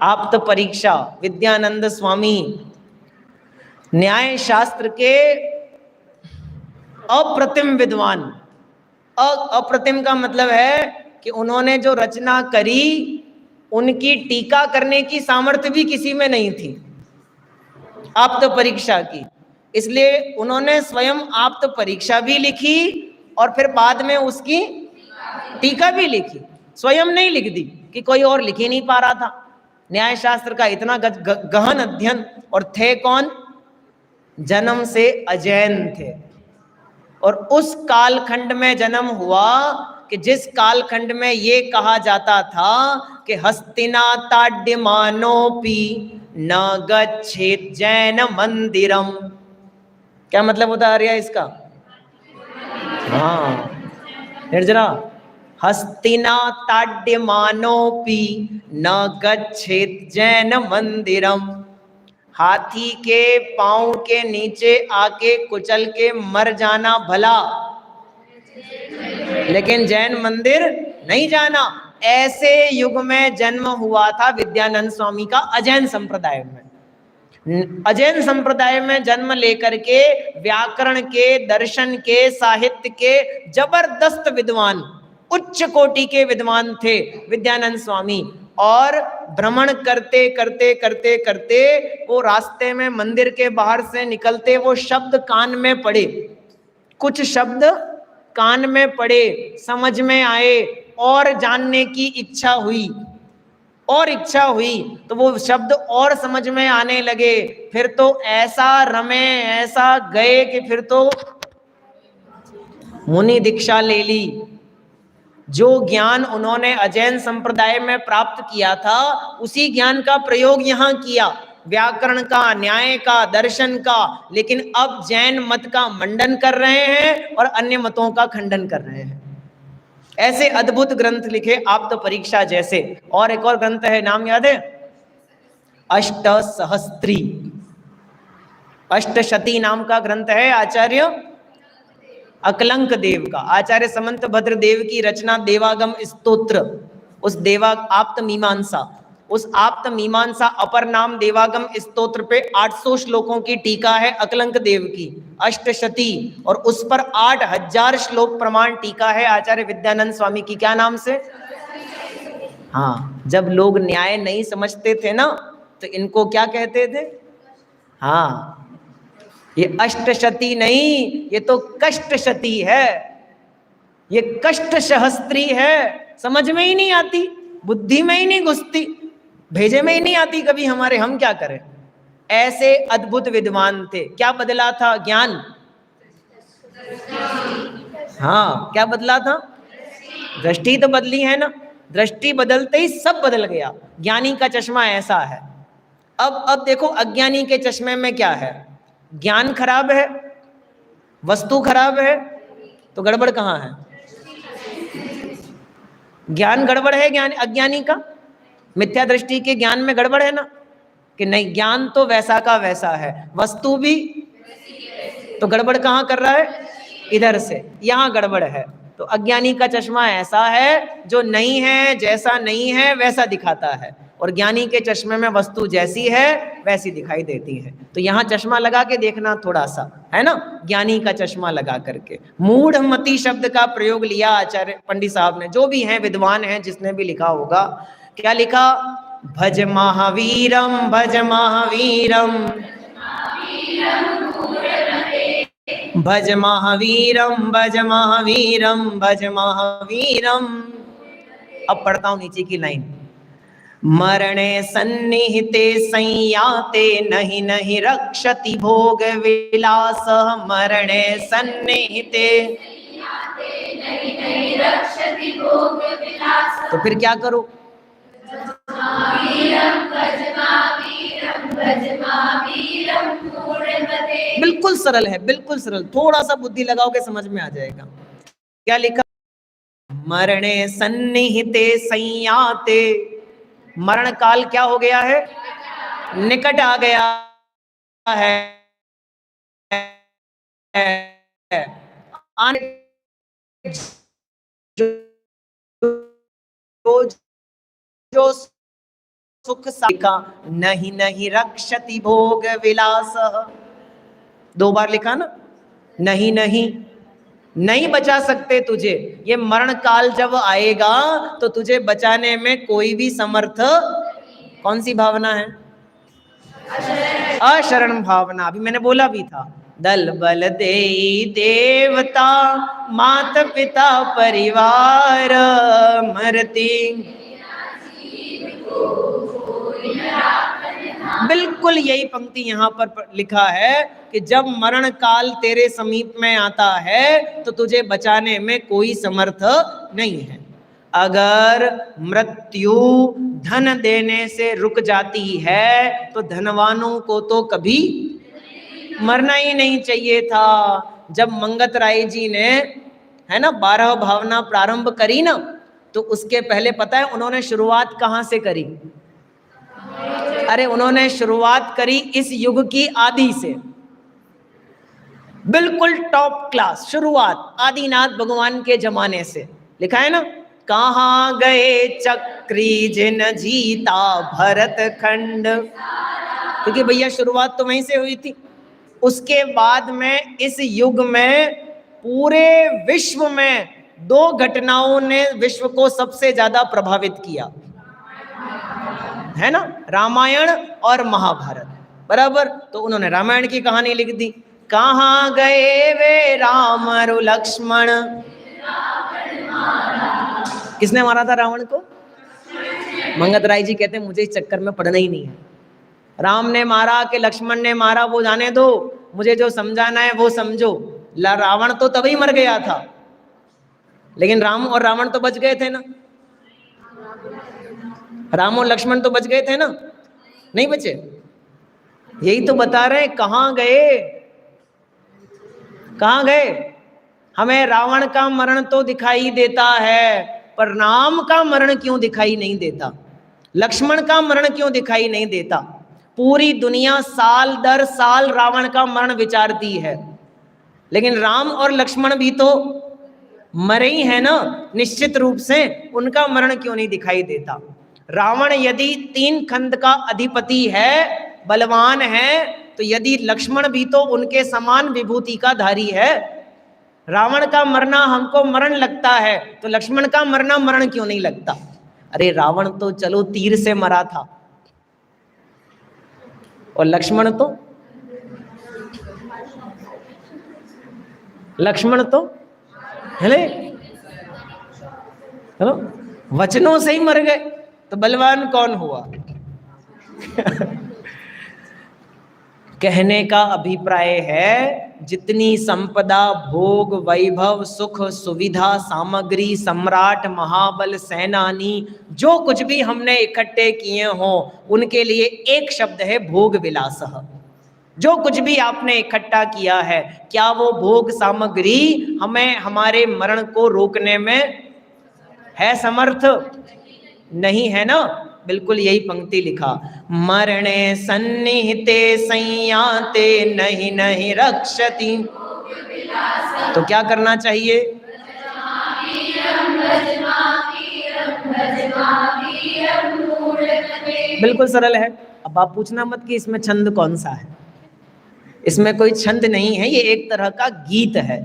आप तो परीक्षा। विद्यानंद स्वामी न्याय शास्त्र के अप्रतिम विद्वान। अप्रतिम का मतलब है कि उन्होंने जो रचना करी, उनकी टीका करने की सामर्थ्य भी किसी में नहीं थी आप्त परीक्षा की। इसलिए उन्होंने स्वयं आप्त परीक्षा भी लिखी और फिर बाद में उसकी टीका भी लिखी। स्वयं नहीं लिख दी कि कोई और लिख ही नहीं पा रहा था। न्याय शास्त्र का इतना गहन अध्ययन, और थे कौन? जन्म से अजैन थे। और उस कालखंड में जन्म हुआ कि जिस कालखंड में ये कहा जाता था कि हस्तिना ताड्यमानोपि न गच्छेत जैन मंदिरम। क्या मतलब होता आ रहा है इसका? हाँ, निर्जरा। हस्तिना ताड्यमानोपि न गच्छेत जैन मंदिरम। हाथी के पांव के नीचे आके कुचल के मर जाना भला, लेकिन जैन मंदिर नहीं जाना। ऐसे युग में जन्म हुआ था विद्यानंद स्वामी का अजैन संप्रदाय में। अजैन संप्रदाय में जन्म लेकर के व्याकरण के, दर्शन के, साहित्य के जबरदस्त विद्वान, उच्च कोटि के विद्वान थे विद्यानंद स्वामी। और भ्रमण करते करते करते करते वो रास्ते में मंदिर के बाहर से निकलते, वो शब्द कान में पड़े, कुछ शब्द कान में पड़े, समझ में आए, और जानने की इच्छा हुई, और इच्छा हुई तो वो शब्द और समझ में आने लगे। फिर तो ऐसा रमे, ऐसा गए कि फिर तो मुनि दीक्षा ले ली। जो ज्ञान उन्होंने अजैन संप्रदाय में प्राप्त किया था, उसी ज्ञान का प्रयोग यहाँ किया, व्याकरण का, न्याय का, दर्शन का। लेकिन अब जैन मत का मंडन कर रहे हैं और अन्य मतों का खंडन कर रहे हैं। ऐसे अद्भुत ग्रंथ लिखे आप तो परीक्षा जैसे। और एक और ग्रंथ है, नाम याद है? अष्टसहस्त्री, अष्टशती नाम का ग्रंथ है आचार्य अकलंक देव का। आचार्य समंत भद्र देव की रचना देवागम स्तोत्र, उस देवा आप्त मीमांसा, उस आप्त मीमांसा अपर नाम देवागम स्तोत्र पे 800 श्लोकों की टीका है अकलंक देव की, अष्टशती। और उस पर 8000 श्लोक प्रमाण टीका है आचार्य विद्यानंद स्वामी की। क्या नाम से? हाँ, जब लोग न्याय नहीं समझते थे ना, तो इनको क्या कहते थे? हाँ, ये अष्टशती नहीं, ये तो कष्टशती है, ये कष्ट सहस्त्री है। समझ में ही नहीं आती, बुद्धि में ही नहीं घुसती, भेजे में ही नहीं आती कभी हमारे, हम क्या करें। ऐसे अद्भुत विद्वान थे। क्या बदला था? ज्ञान। हाँ, क्या बदला था? दृष्टि तो बदली है ना। दृष्टि बदलते ही सब बदल गया। ज्ञानी का चश्मा ऐसा है। अब देखो, अज्ञानी के चश्मे में क्या है? ज्ञान खराब है, वस्तु खराब है, तो गड़बड़ कहाँ है? ज्ञान गड़बड़ है, ज्ञान अज्ञानी का मिथ्या दृष्टि के ज्ञान में गड़बड़ है ना, कि नहीं, ज्ञान तो वैसा का वैसा है, वस्तु भी, तो गड़बड़ कहाँ कर रहा है? इधर से। यहाँ गड़बड़ है। तो अज्ञानी का चश्मा ऐसा है जो नहीं है, जैसा नहीं है वैसा दिखाता है, और ज्ञानी के चश्मे में वस्तु जैसी है वैसी दिखाई देती है। तो यहाँ चश्मा लगा के देखना थोड़ा सा, है ना, ज्ञानी का चश्मा लगा करके। मूढ़मति शब्द का प्रयोग लिया आचार्य पंडित साहब ने, जो भी हैं विद्वान हैं, जिसने भी लिखा होगा। क्या लिखा? भज महावीरम भज महावीरम भज महावीरम भज महावीरम भज महावीरम। अब पढ़ता हूं नीचे की लाइन। मरणे सन्निहिते संयाते नहीं नहीं रक्षति भोग विलास। मरणे सन्निहिते नहीं नहीं रक्षति भोग विलास। तो फिर क्या करो? बिल्कुल सरल है, बिल्कुल सरल, थोड़ा सा बुद्धि लगाओगे समझ में आ जाएगा। क्या लिखा? मरणे सन्निहिते संयाते। मरण काल क्या हो गया है? निकट आ गया है। जो सुख का नहीं नहीं रक्षति भोग विलास। 2 बार लिखा ना, नहीं नहीं, नहीं बचा सकते तुझे। ये मरण काल जब आएगा तो तुझे बचाने में कोई भी समर्थ, कौन सी भावना है? अशरण भावना। अभी मैंने बोला भी था, दल बल देई देवता मात पिता परिवार मरती। बिल्कुल यही पंक्ति यहाँ पर लिखा है कि जब मरण काल तेरे समीप में आता है तो तुझे बचाने में कोई समर्थ नहीं है। अगर मृत्यु धन देने से रुक जाती है तो धनवानों को तो कभी मरना ही नहीं चाहिए था। जब मंगत राय जी ने, है ना, 12 भावना प्रारंभ करी ना, तो उसके पहले पता है उन्होंने शुरुआत कहां से करी? अरे उन्होंने शुरुआत करी इस युग की आदि से, बिल्कुल टॉप क्लास शुरुआत आदिनाथ भगवान के जमाने से। लिखा है ना, कहाँ गए चक्री जिन जीता भरत खंड, क्योंकि भैया शुरुआत तो वहीं से हुई थी। उसके बाद में इस युग में पूरे विश्व में 2 घटनाओं ने विश्व को सबसे ज्यादा प्रभावित किया, है ना, रामायण और महाभारत, बराबर। तो उन्होंने रामायण की कहानी लिख दी। कहाँ गए वे राम और लक्ष्मण। किसने मारा था रावण को? मंगत राय जी कहते हैं मुझे इस चक्कर में पढ़ना ही नहीं है। राम ने मारा कि लक्ष्मण ने मारा वो जाने दो, मुझे जो समझाना है वो समझो। रावण तो तभी मर गया था, लेकिन राम और रावण तो बच गए थे ना। राम और लक्ष्मण तो बच गए थे ना, नहीं बचे? यही तो बता रहे हैं। कहाँ गए, कहाँ गए? हमें रावण का मरण तो दिखाई देता है, पर राम का मरण क्यों दिखाई नहीं देता? लक्ष्मण का मरण क्यों दिखाई नहीं देता? पूरी दुनिया साल दर साल रावण का मरण विचारती है, लेकिन राम और लक्ष्मण भी तो मरे ही है ना, निश्चित रूप से। उनका मरण क्यों नहीं दिखाई देता? रावण यदि 3 खंड का अधिपति है, बलवान है, तो यदि लक्ष्मण भी तो उनके समान विभूति का धारी है। रावण का मरना हमको मरण लगता है, तो लक्ष्मण का मरना मरण क्यों नहीं लगता? अरे रावण तो चलो तीर से मरा था, और लक्ष्मण तो हेलो वचनों से ही मर गए, तो बलवान कौन हुआ? कहने का अभिप्राय है, जितनी संपदा, भोग, वैभव, सुख, सुविधा, सामग्री, सम्राट, महाबल, सेनानी, जो कुछ भी हमने इकट्ठे किए हों, उनके लिए एक शब्द है भोग विलासः। जो कुछ भी आपने इकट्ठा किया है, क्या वो भोग सामग्री हमें हमारे मरण को रोकने में है समर्थ? नहीं है ना। बिल्कुल यही पंक्ति लिखा, मरणे सन्निहिते संयाते नहीं नहीं रक्षति। तो क्या करना चाहिए? बिल्कुल सरल है। अब आप पूछना मत कि इसमें छंद कौन सा है, इसमें कोई छंद नहीं है, ये एक तरह का गीत है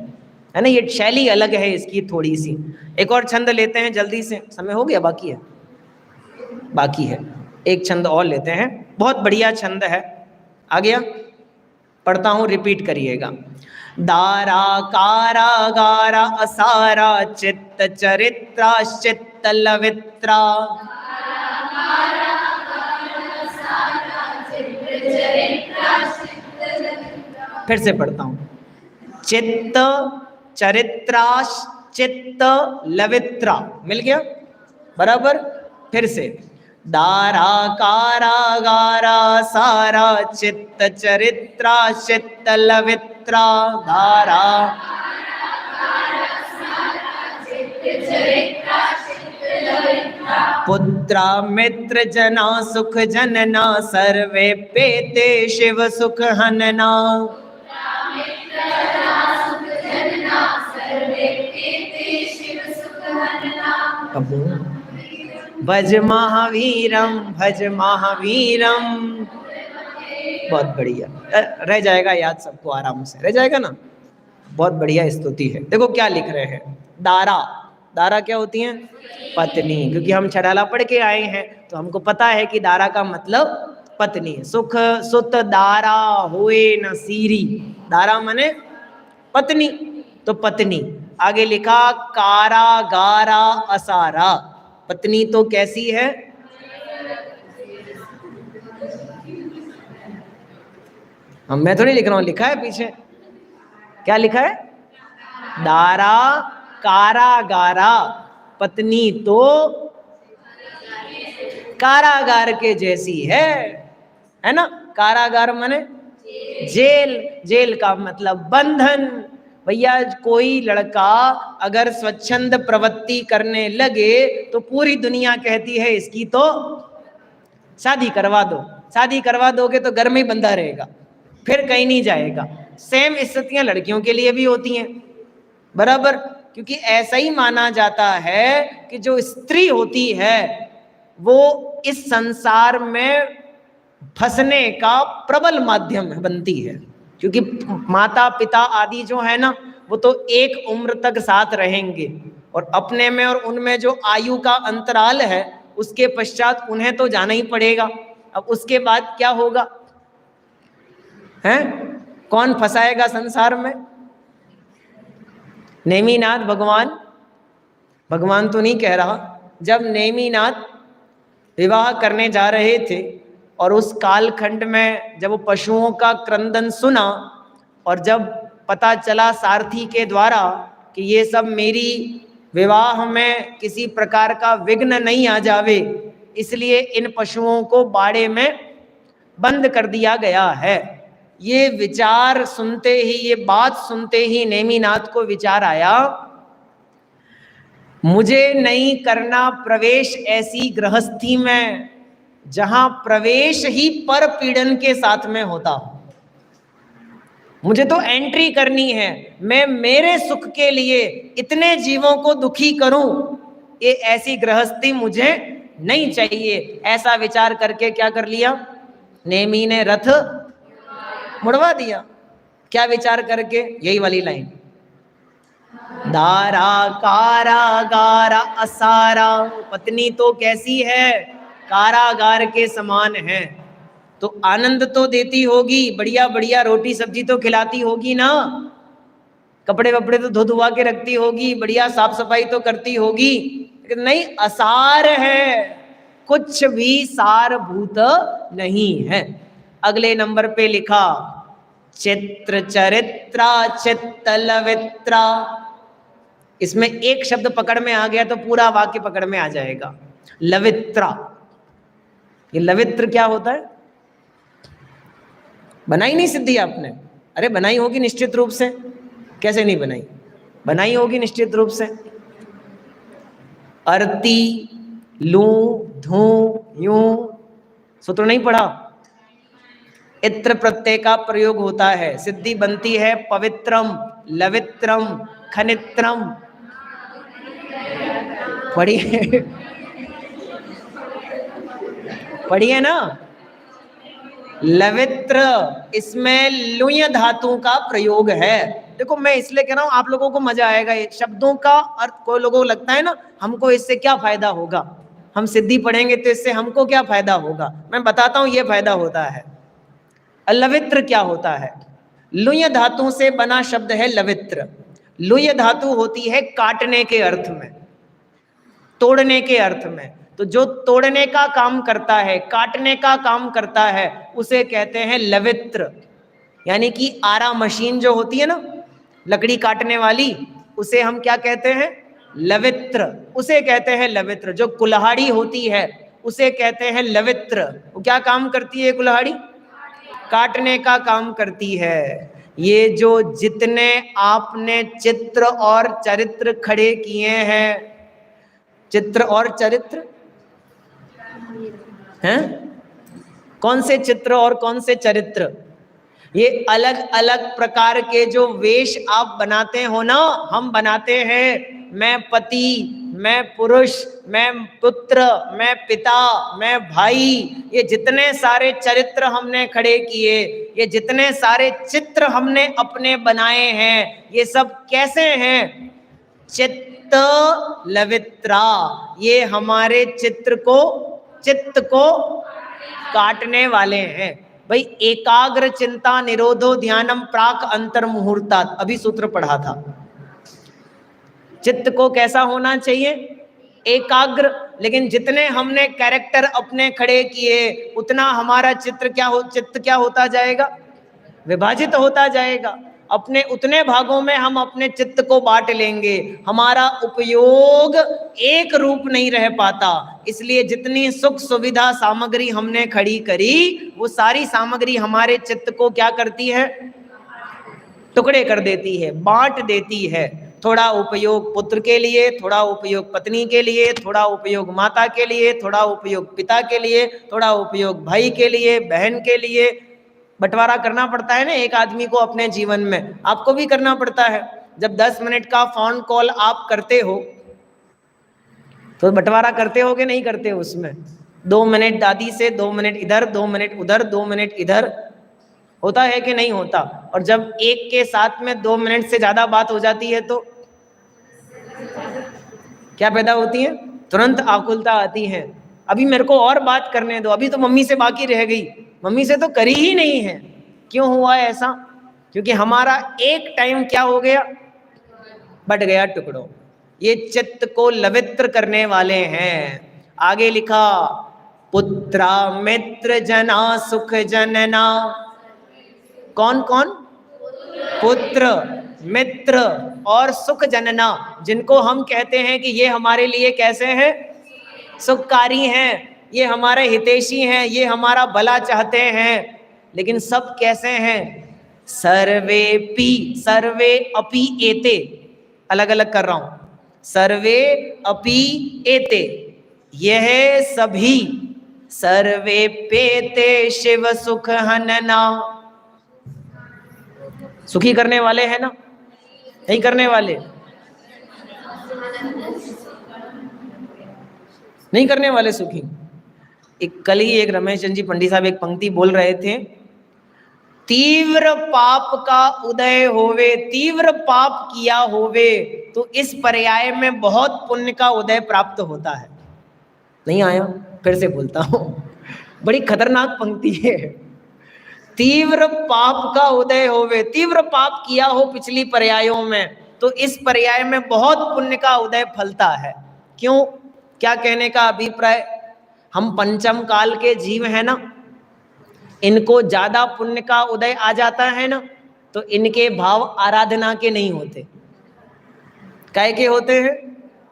ना, ये शैली अलग है इसकी थोड़ी सी। एक और छंद लेते हैं जल्दी से, समय हो गया बाकी है, बाकी है एक छंद और लेते हैं, बहुत बढ़िया छंद है। आ गया, पढ़ता हूं, रिपीट करिएगा। दारा कारा गारा असारा चित्त चरित्रा चित्त लवित्रा। फिर से पढ़ता हूं, चित्त चरित्रा चित्त लवित्रा, मिल गया बराबर। फिर से दारा कारा गारा सारा चित्त चरित्रा चित्त लवित्रा। दारा पुत्रा मित्र जना सुख जनना सर्वे पेते शिव सुख हनना। भज महावीरम भज महावीरम। बहुत बढ़िया, रह जाएगा याद सबको, आराम से रह जाएगा ना, बहुत बढ़िया स्तुति है। देखो क्या लिख रहे हैं, दारा, दारा क्या होती है? पत्नी, क्योंकि हम छड़ाला पढ़ के आए हैं तो हमको पता है कि दारा का मतलब पत्नी। सुख सुत दारा होए न सीरी, दारा माने पत्नी, तो पत्नी। आगे लिखा कारा गारा असारा, पत्नी तो कैसी है? हम, मैं तो नहीं लिख रहा हूं, लिखा है पीछे, क्या लिखा है? दारा कारागारा, पत्नी तो कारागार के जैसी है ना। कारागार माने जेल, जेल का मतलब बंधन। भैया कोई लड़का अगर स्वच्छंद प्रवृत्ति करने लगे तो पूरी दुनिया कहती है इसकी तो शादी करवा दो, शादी करवा दोगे तो घर में ही बंधा रहेगा, फिर कहीं नहीं जाएगा। सेम स्थितियां लड़कियों के लिए भी होती हैं बराबर, क्योंकि ऐसा ही माना जाता है कि जो स्त्री होती है वो इस संसार में फंसने का प्रबल माध्यम बनती है, क्योंकि माता पिता आदि जो है ना वो तो एक उम्र तक साथ रहेंगे, और अपने में और उनमें जो आयु का अंतराल है उसके पश्चात उन्हें तो जाना ही पड़ेगा। अब उसके बाद क्या होगा, हैं? कौन फंसाएगा संसार में? नेमिनाथ भगवान, भगवान तो नहीं कह रहा, जब नेमिनाथ विवाह करने जा रहे थे और उस कालखंड में जब वो पशुओं का क्रंदन सुना और जब पता चला सारथी के द्वारा कि ये सब मेरी विवाह में किसी प्रकार का विघ्न नहीं आ जावे, इसलिए इन पशुओं को बाड़े में बंद कर दिया गया है। ये विचार सुनते ही, ये बात सुनते ही नेमिनाथ को विचार आया, मुझे नहीं करना प्रवेश ऐसी गृहस्थी में जहां प्रवेश ही पर पीड़न के साथ में होता। मुझे तो एंट्री करनी है, मैं मेरे सुख के लिए इतने जीवों को दुखी करूं, ये ऐसी गृहस्थी मुझे नहीं चाहिए। ऐसा विचार करके क्या कर लिया, नेमी ने रथ मुड़वा दिया। क्या विचार करके? यही वाली लाइन, दारा कारागारा असारा, पत्नी तो कैसी है? कारागार के समान है। तो आनंद तो देती होगी, बढ़िया बढ़िया रोटी सब्जी तो खिलाती होगी ना, कपड़े वपड़े तो धो धुआ के रखती होगी, बढ़िया साफ सफाई तो करती होगी, लेकिन नहीं, असार है, कुछ भी सारभूत नहीं है। अगले नंबर पे लिखा चित्र चरित्रा चित्त लवित्रा। इसमें एक शब्द पकड़ में आ गया तो पूरा वाक्य पकड़ में आ जाएगा। लवित्रा, ये लवित्र क्या होता है? बनाई नहीं सिद्धि आपने? अरे बनाई होगी निश्चित रूप से, कैसे नहीं बनाई, बनाई होगी निश्चित रूप से। अर्ती लू धू यूं, सूत्र नहीं पढ़ा? इत्र प्रत्यय का प्रयोग होता है, सिद्धि बनती है पवित्रम लवित्रम खनित्रम। पढ़िए पढ़िए ना, लवित्र, इसमें लुय धातु का प्रयोग है। देखो मैं इसलिए कह रहा हूं, आप लोगों को मजा आएगा। ये शब्दों का अर्थ कोई लोगों को लगता है ना, हमको इससे क्या फायदा होगा, हम सिद्धि पढ़ेंगे तो इससे हमको क्या फायदा होगा। मैं बताता हूं ये फायदा होता है। लवित्र क्या होता है? लुय धातु से बना शब्द है लवित्र। लुय धातु होती है काटने के अर्थ में, तोड़ने के अर्थ में। तो जो तोड़ने का काम करता है, काटने का काम करता है, उसे कहते हैं लवित्र। यानी कि आरा मशीन जो होती है ना, लकड़ी काटने वाली, उसे हम क्या कहते हैं? लवित्र। उसे कहते हैं लवित्र। जो कुल्हाड़ी होती है उसे कहते हैं लवित्र। वो क्या काम करती है कुल्हाड़ी? काटने का काम करती है। ये जो जितने आपने चित्र और चरित्र खड़े किए हैं, चित्र और चरित्र हैं, कौन से चित्र और कौन से चरित्र? ये अलग अलग प्रकार के जो वेश आप बनाते हो ना, हम बनाते हैं। मैं पति, मैं पुरुष, मैं पुत्र, मैं पिता, मैं भाई, ये जितने सारे चरित्र हमने खड़े किए, ये जितने सारे चित्र हमने अपने बनाए हैं, ये सब कैसे हैं? चित्त लवित्रा। ये हमारे चित्र को, चित्त को काटने वाले हैं। भाई एकाग्र चिंता निरोधो ध्यानम प्राक अंतर मुहूर्तात्, अभी सूत्र पढ़ा था। चित्त को कैसा होना चाहिए? एकाग्र। लेकिन जितने हमने कैरेक्टर अपने खड़े किए, उतना हमारा चित्र चित्त क्या होता जाएगा? विभाजित होता जाएगा। अपने उतने भागों में हम अपने चित्त को बांट लेंगे, हमारा उपयोग एक रूप नहीं रह पाता। इसलिए जितनी सुख सुविधा सामग्री हमने खड़ी करी, वो सारी सामग्री हमारे चित्त को क्या करती है? टुकड़े कर देती है, बांट देती है। थोड़ा उपयोग पुत्र के लिए, थोड़ा उपयोग पत्नी के लिए, थोड़ा उपयोग माता के लिए, थोड़ा उपयोग पिता के लिए, थोड़ा उपयोग भाई के लिए, बहन के लिए। बंटवारा करना पड़ता है ना एक आदमी को अपने जीवन में, आपको भी करना पड़ता है। जब 10 मिनट का फोन कॉल आप करते हो तो बंटवारा करते हो कि नहीं करते हो? उसमें 2 मिनट दादी से, 2 मिनट इधर, 2 मिनट उधर, 2 मिनट इधर, होता है कि नहीं होता? और जब एक के साथ में 2 मिनट से ज्यादा बात हो जाती है तो क्या पैदा होती है? तुरंत आकुलता आती है। अभी मेरे को और बात करने दो, अभी तो मम्मी से बाकी रह गई, मम्मी से तो करी ही नहीं है। क्यों हुआ ऐसा? क्योंकि हमारा एक टाइम क्या हो गया? बट गया टुकड़ों। ये चित्त को लवित्र करने वाले हैं। आगे लिखा, पुत्रा मित्र जना सुख जनना। कौन कौन? पुत्र, मित्र और सुख जनना, जिनको हम कहते हैं कि ये हमारे लिए कैसे हैं? सुखकारी हैं, ये हमारे हितैषी हैं, ये हमारा भला चाहते हैं। लेकिन सब कैसे हैं? सर्वेपि, सर्वे अपि एते, अलग अलग कर रहा हूं, सर्वे अपि एते, यह सभी, सर्वे पेते शिव सुख हनना। सुखी करने वाले हैं ना? नहीं करने वाले? नहीं करने वाले सुखी। कल ही एक रमेश चंद जी पंडित साहब एक पंक्ति बोल रहे थे, तीव्र पाप का उदय होवे, तीव्र पाप किया होवे तो इस पर्याय में बहुत पुण्य का उदय प्राप्त होता है। नहीं आया? फिर से बोलता हूं, बड़ी खतरनाक पंक्ति है। तीव्र पाप का उदय होवे, तीव्र पाप किया हो पिछली पर्यायों में तो इस पर्याय में बहुत पुण्य का उदय फलता है। क्यों? क्या कहने का अभिप्राय? हम पंचम काल के जीव हैं ना, इनको ज्यादा पुण्य का उदय आ जाता है ना, तो इनके भाव आराधना के नहीं होते। काय के होते हैं?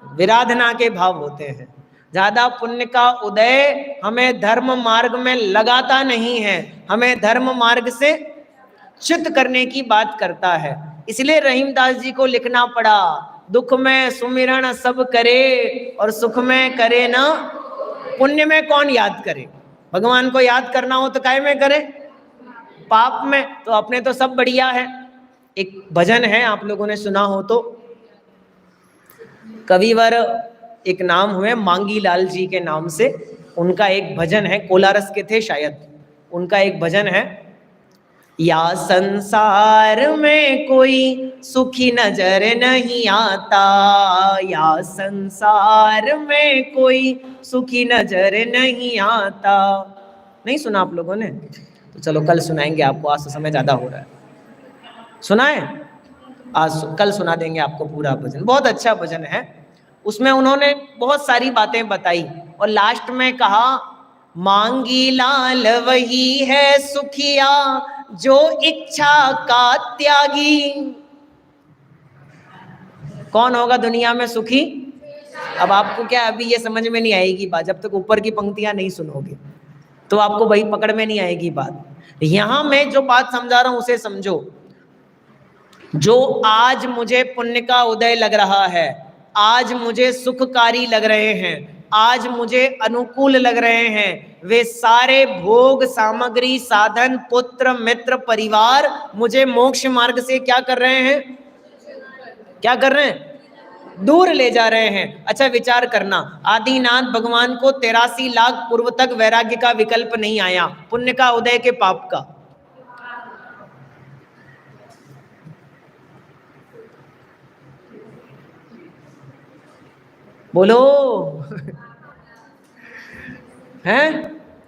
विराधना के भाव होते हैं। ज्यादा पुण्य का उदय हमें धर्म मार्ग में लगाता नहीं है, हमें धर्म मार्ग से च्युत करने की बात करता है। इसलिए रहीमदास जी को लिखना पड़ा, दुख में सुमिरन सब करे और सुख में करे ना। पुण्य में कौन याद करे? भगवान को याद करना हो तो काय में करे? पाप में। तो अपने तो सब बढ़िया है। एक भजन है, आप लोगों ने सुना हो तो, कविवर एक नाम हुए मांगी लाल जी के नाम से, उनका एक भजन है, कोलारस के थे शायद, उनका एक भजन है, या संसार में कोई सुखी नजर नहीं आता, या संसार में कोई सुखी नजर नहीं आता। नहीं सुना आप लोगों ने? तो चलो कल सुनाएंगे आपको, आज तो समय ज्यादा हो रहा है। सुनाए? आज कल सुना देंगे आपको पूरा भजन, बहुत अच्छा भजन है। उसमें उन्होंने बहुत सारी बातें बताई और लास्ट में कहा, मांगी लाल वही है सुखिया जो इच्छा का त्यागी। कौन होगा दुनिया में सुखी? अब आपको क्या अभी ये समझ में नहीं आएगी बात, जब तक ऊपर की पंक्तियां नहीं सुनोगे तो आपको वही पकड़ में नहीं आएगी बात। यहां मैं जो बात समझा रहा हूं उसे समझो। जो आज मुझे पुण्य का उदय लग रहा है, आज मुझे सुखकारी लग रहे हैं, आज मुझे अनुकूल लग रहे हैं, वे सारे भोग सामग्री साधन पुत्र मित्र परिवार मुझे मोक्ष मार्ग से क्या कर रहे हैं? क्या कर रहे हैं? दूर ले जा रहे हैं। अच्छा विचार करना, आदिनाथ भगवान को 83 लाख पूर्व तक वैराग्य का विकल्प नहीं आया, पुण्य का उदय के पाप का। बोलो हैं?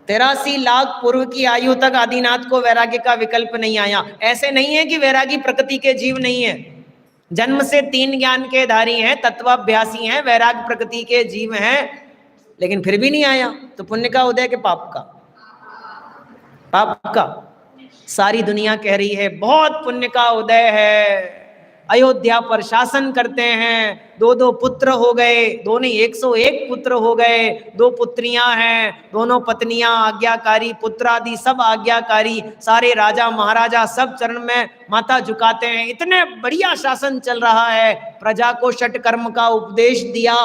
83 लाख पूर्व की आयु तक आदिनाथ को वैराग्य का विकल्प नहीं आया। ऐसे नहीं है कि वैरागी प्रकृति के जीव नहीं है, जन्म से 3 ज्ञान के धारी हैं, तत्वाभ्यासी हैं, वैराग प्रकृति के जीव हैं, लेकिन फिर भी नहीं आया। तो पुण्य का उदय के पाप का? पाप का। सारी दुनिया कह रही है बहुत पुण्य का उदय है, अयोध्या पर शासन करते हैं, 2 पुत्र हो गए, दोनों 101 पुत्र हो गए, 2 पुत्रियां हैं, दोनों पत्नियां आज्ञाकारी, पुत्र आदि सब आज्ञाकारी, सारे राजा महाराजा सब चरण में माथा झुकाते हैं, इतने बढ़िया शासन चल रहा है। प्रजा को षट कर्म का उपदेश दिया,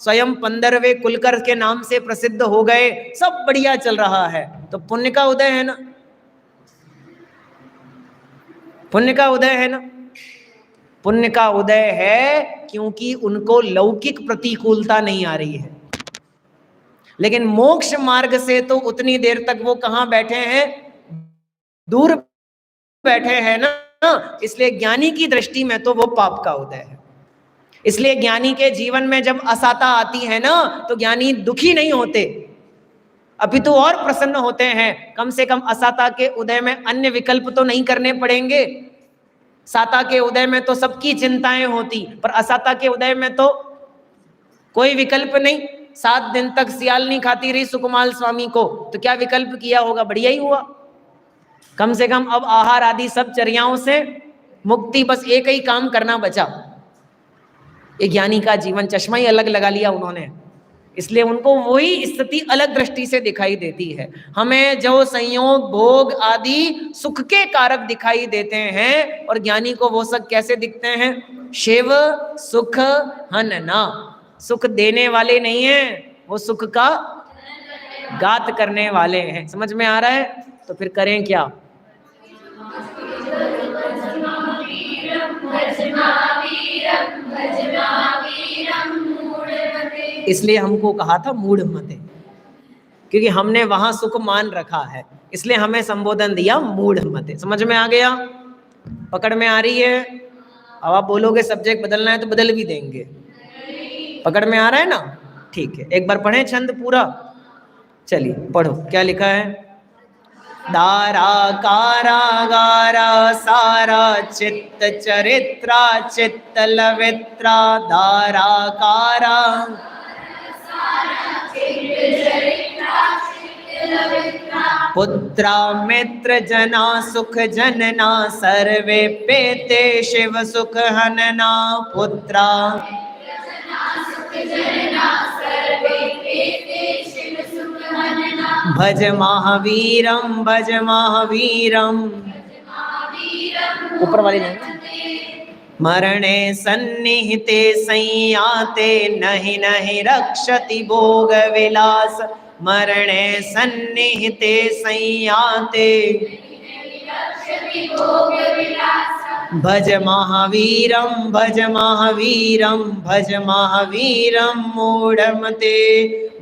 स्वयं 15वें कुलकर के नाम से प्रसिद्ध हो गए, सब बढ़िया चल रहा है। तो पुण्य का उदय है ना? पुण्य का उदय है ना? पुण्य का उदय है क्योंकि उनको लौकिक प्रतिकूलता नहीं आ रही है। लेकिन मोक्ष मार्ग से तो उतनी देर तक वो कहां बैठे हैं? दूर बैठे हैं ना। इसलिए ज्ञानी की दृष्टि में तो वो पाप का उदय है। इसलिए ज्ञानी के जीवन में जब असाता आती है ना, तो ज्ञानी दुखी नहीं होते, अभी तो और प्रसन्न होते हैं। कम से कम असाता के उदय में अन्य विकल्प तो नहीं करने पड़ेंगे। साता के उदय में तो सबकी चिंताएं होती, पर असाता के उदय में तो कोई विकल्प नहीं। 7 दिन तक सियाल नहीं खाती रही सुकुमाल स्वामी को, तो क्या विकल्प किया होगा? बढ़िया ही हुआ। कम से कम अब आहार आदि सब चर्याओं से मुक्ति, बस एक ही काम करना बचा। ये ज्ञानी का जीवन चश्मा ही अलग लगा लिया उन्होंने, इसलिए उनको वही स्थिति अलग दृष्टि से दिखाई देती है। हमें जो संयोग भोग आदि सुख के कारक दिखाई देते हैं, और ज्ञानी को वो सब कैसे दिखते हैं? शिव सुख हनना, सुख देने वाले नहीं हैं, वो सुख का घात करने वाले हैं। समझ में आ रहा है? तो फिर करें क्या? इसलिए हमको कहा था मूढ़ मते, क्योंकि हमने वहां सुख मान रखा है, इसलिए हमें संबोधन दिया मूढ़ मते। समझ में आ गया? पकड़ में आ रही है? अब आप बोलोगे सब्जेक्ट बदलना है तो बदल भी देंगे। पकड़ में आ रहा है ना? ठीक है, एक बार पढ़ें छंद पूरा। चलिए पढ़ो, क्या लिखा है? दारा कारा गारा सारा चित्त चरित्रा चित्त लवित्रा, दारा कारा पुत्रा मित्र जना सुख जनना, सर्वे पेते शिव सुख हनना। पुत्रा भज महावीरम भज महावीरम। ऊपर वाली नहीं। मरणे सन्निहिते संयाते, नहीं नहीं रक्षति भोग विलास। मरणे सन्निहिते संयाते, भज महावीरम भज महावीरम भज महावीरम मूढ़मते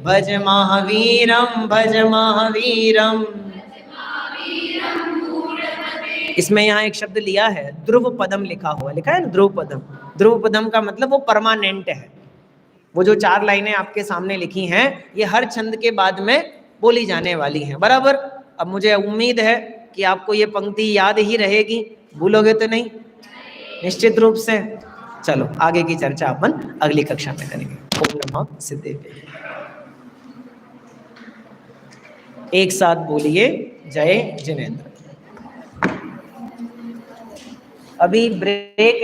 भज महावीरम भज महावीरम। इसमें यहाँ एक शब्द लिया है, ध्रुव पदम लिखा हुआ, लिखा है ना ध्रुव पदम। ध्रुव पदम का मतलब वो परमानेंट है। वो जो 4 लाइनें आपके सामने लिखी हैं ये हर छंद के बाद में बोली जाने वाली हैं, बराबर। अब मुझे उम्मीद है कि आपको ये पंक्ति याद ही रहेगी, भूलोगे तो नहीं? निश्चित रूप से। चलो आगे की चर्चा अपन अगली कक्षा में करेंगे। ओम नमः सिद्धेभ्य। एक साथ बोलिए जय जिनेंद्र। अभी ब्रेक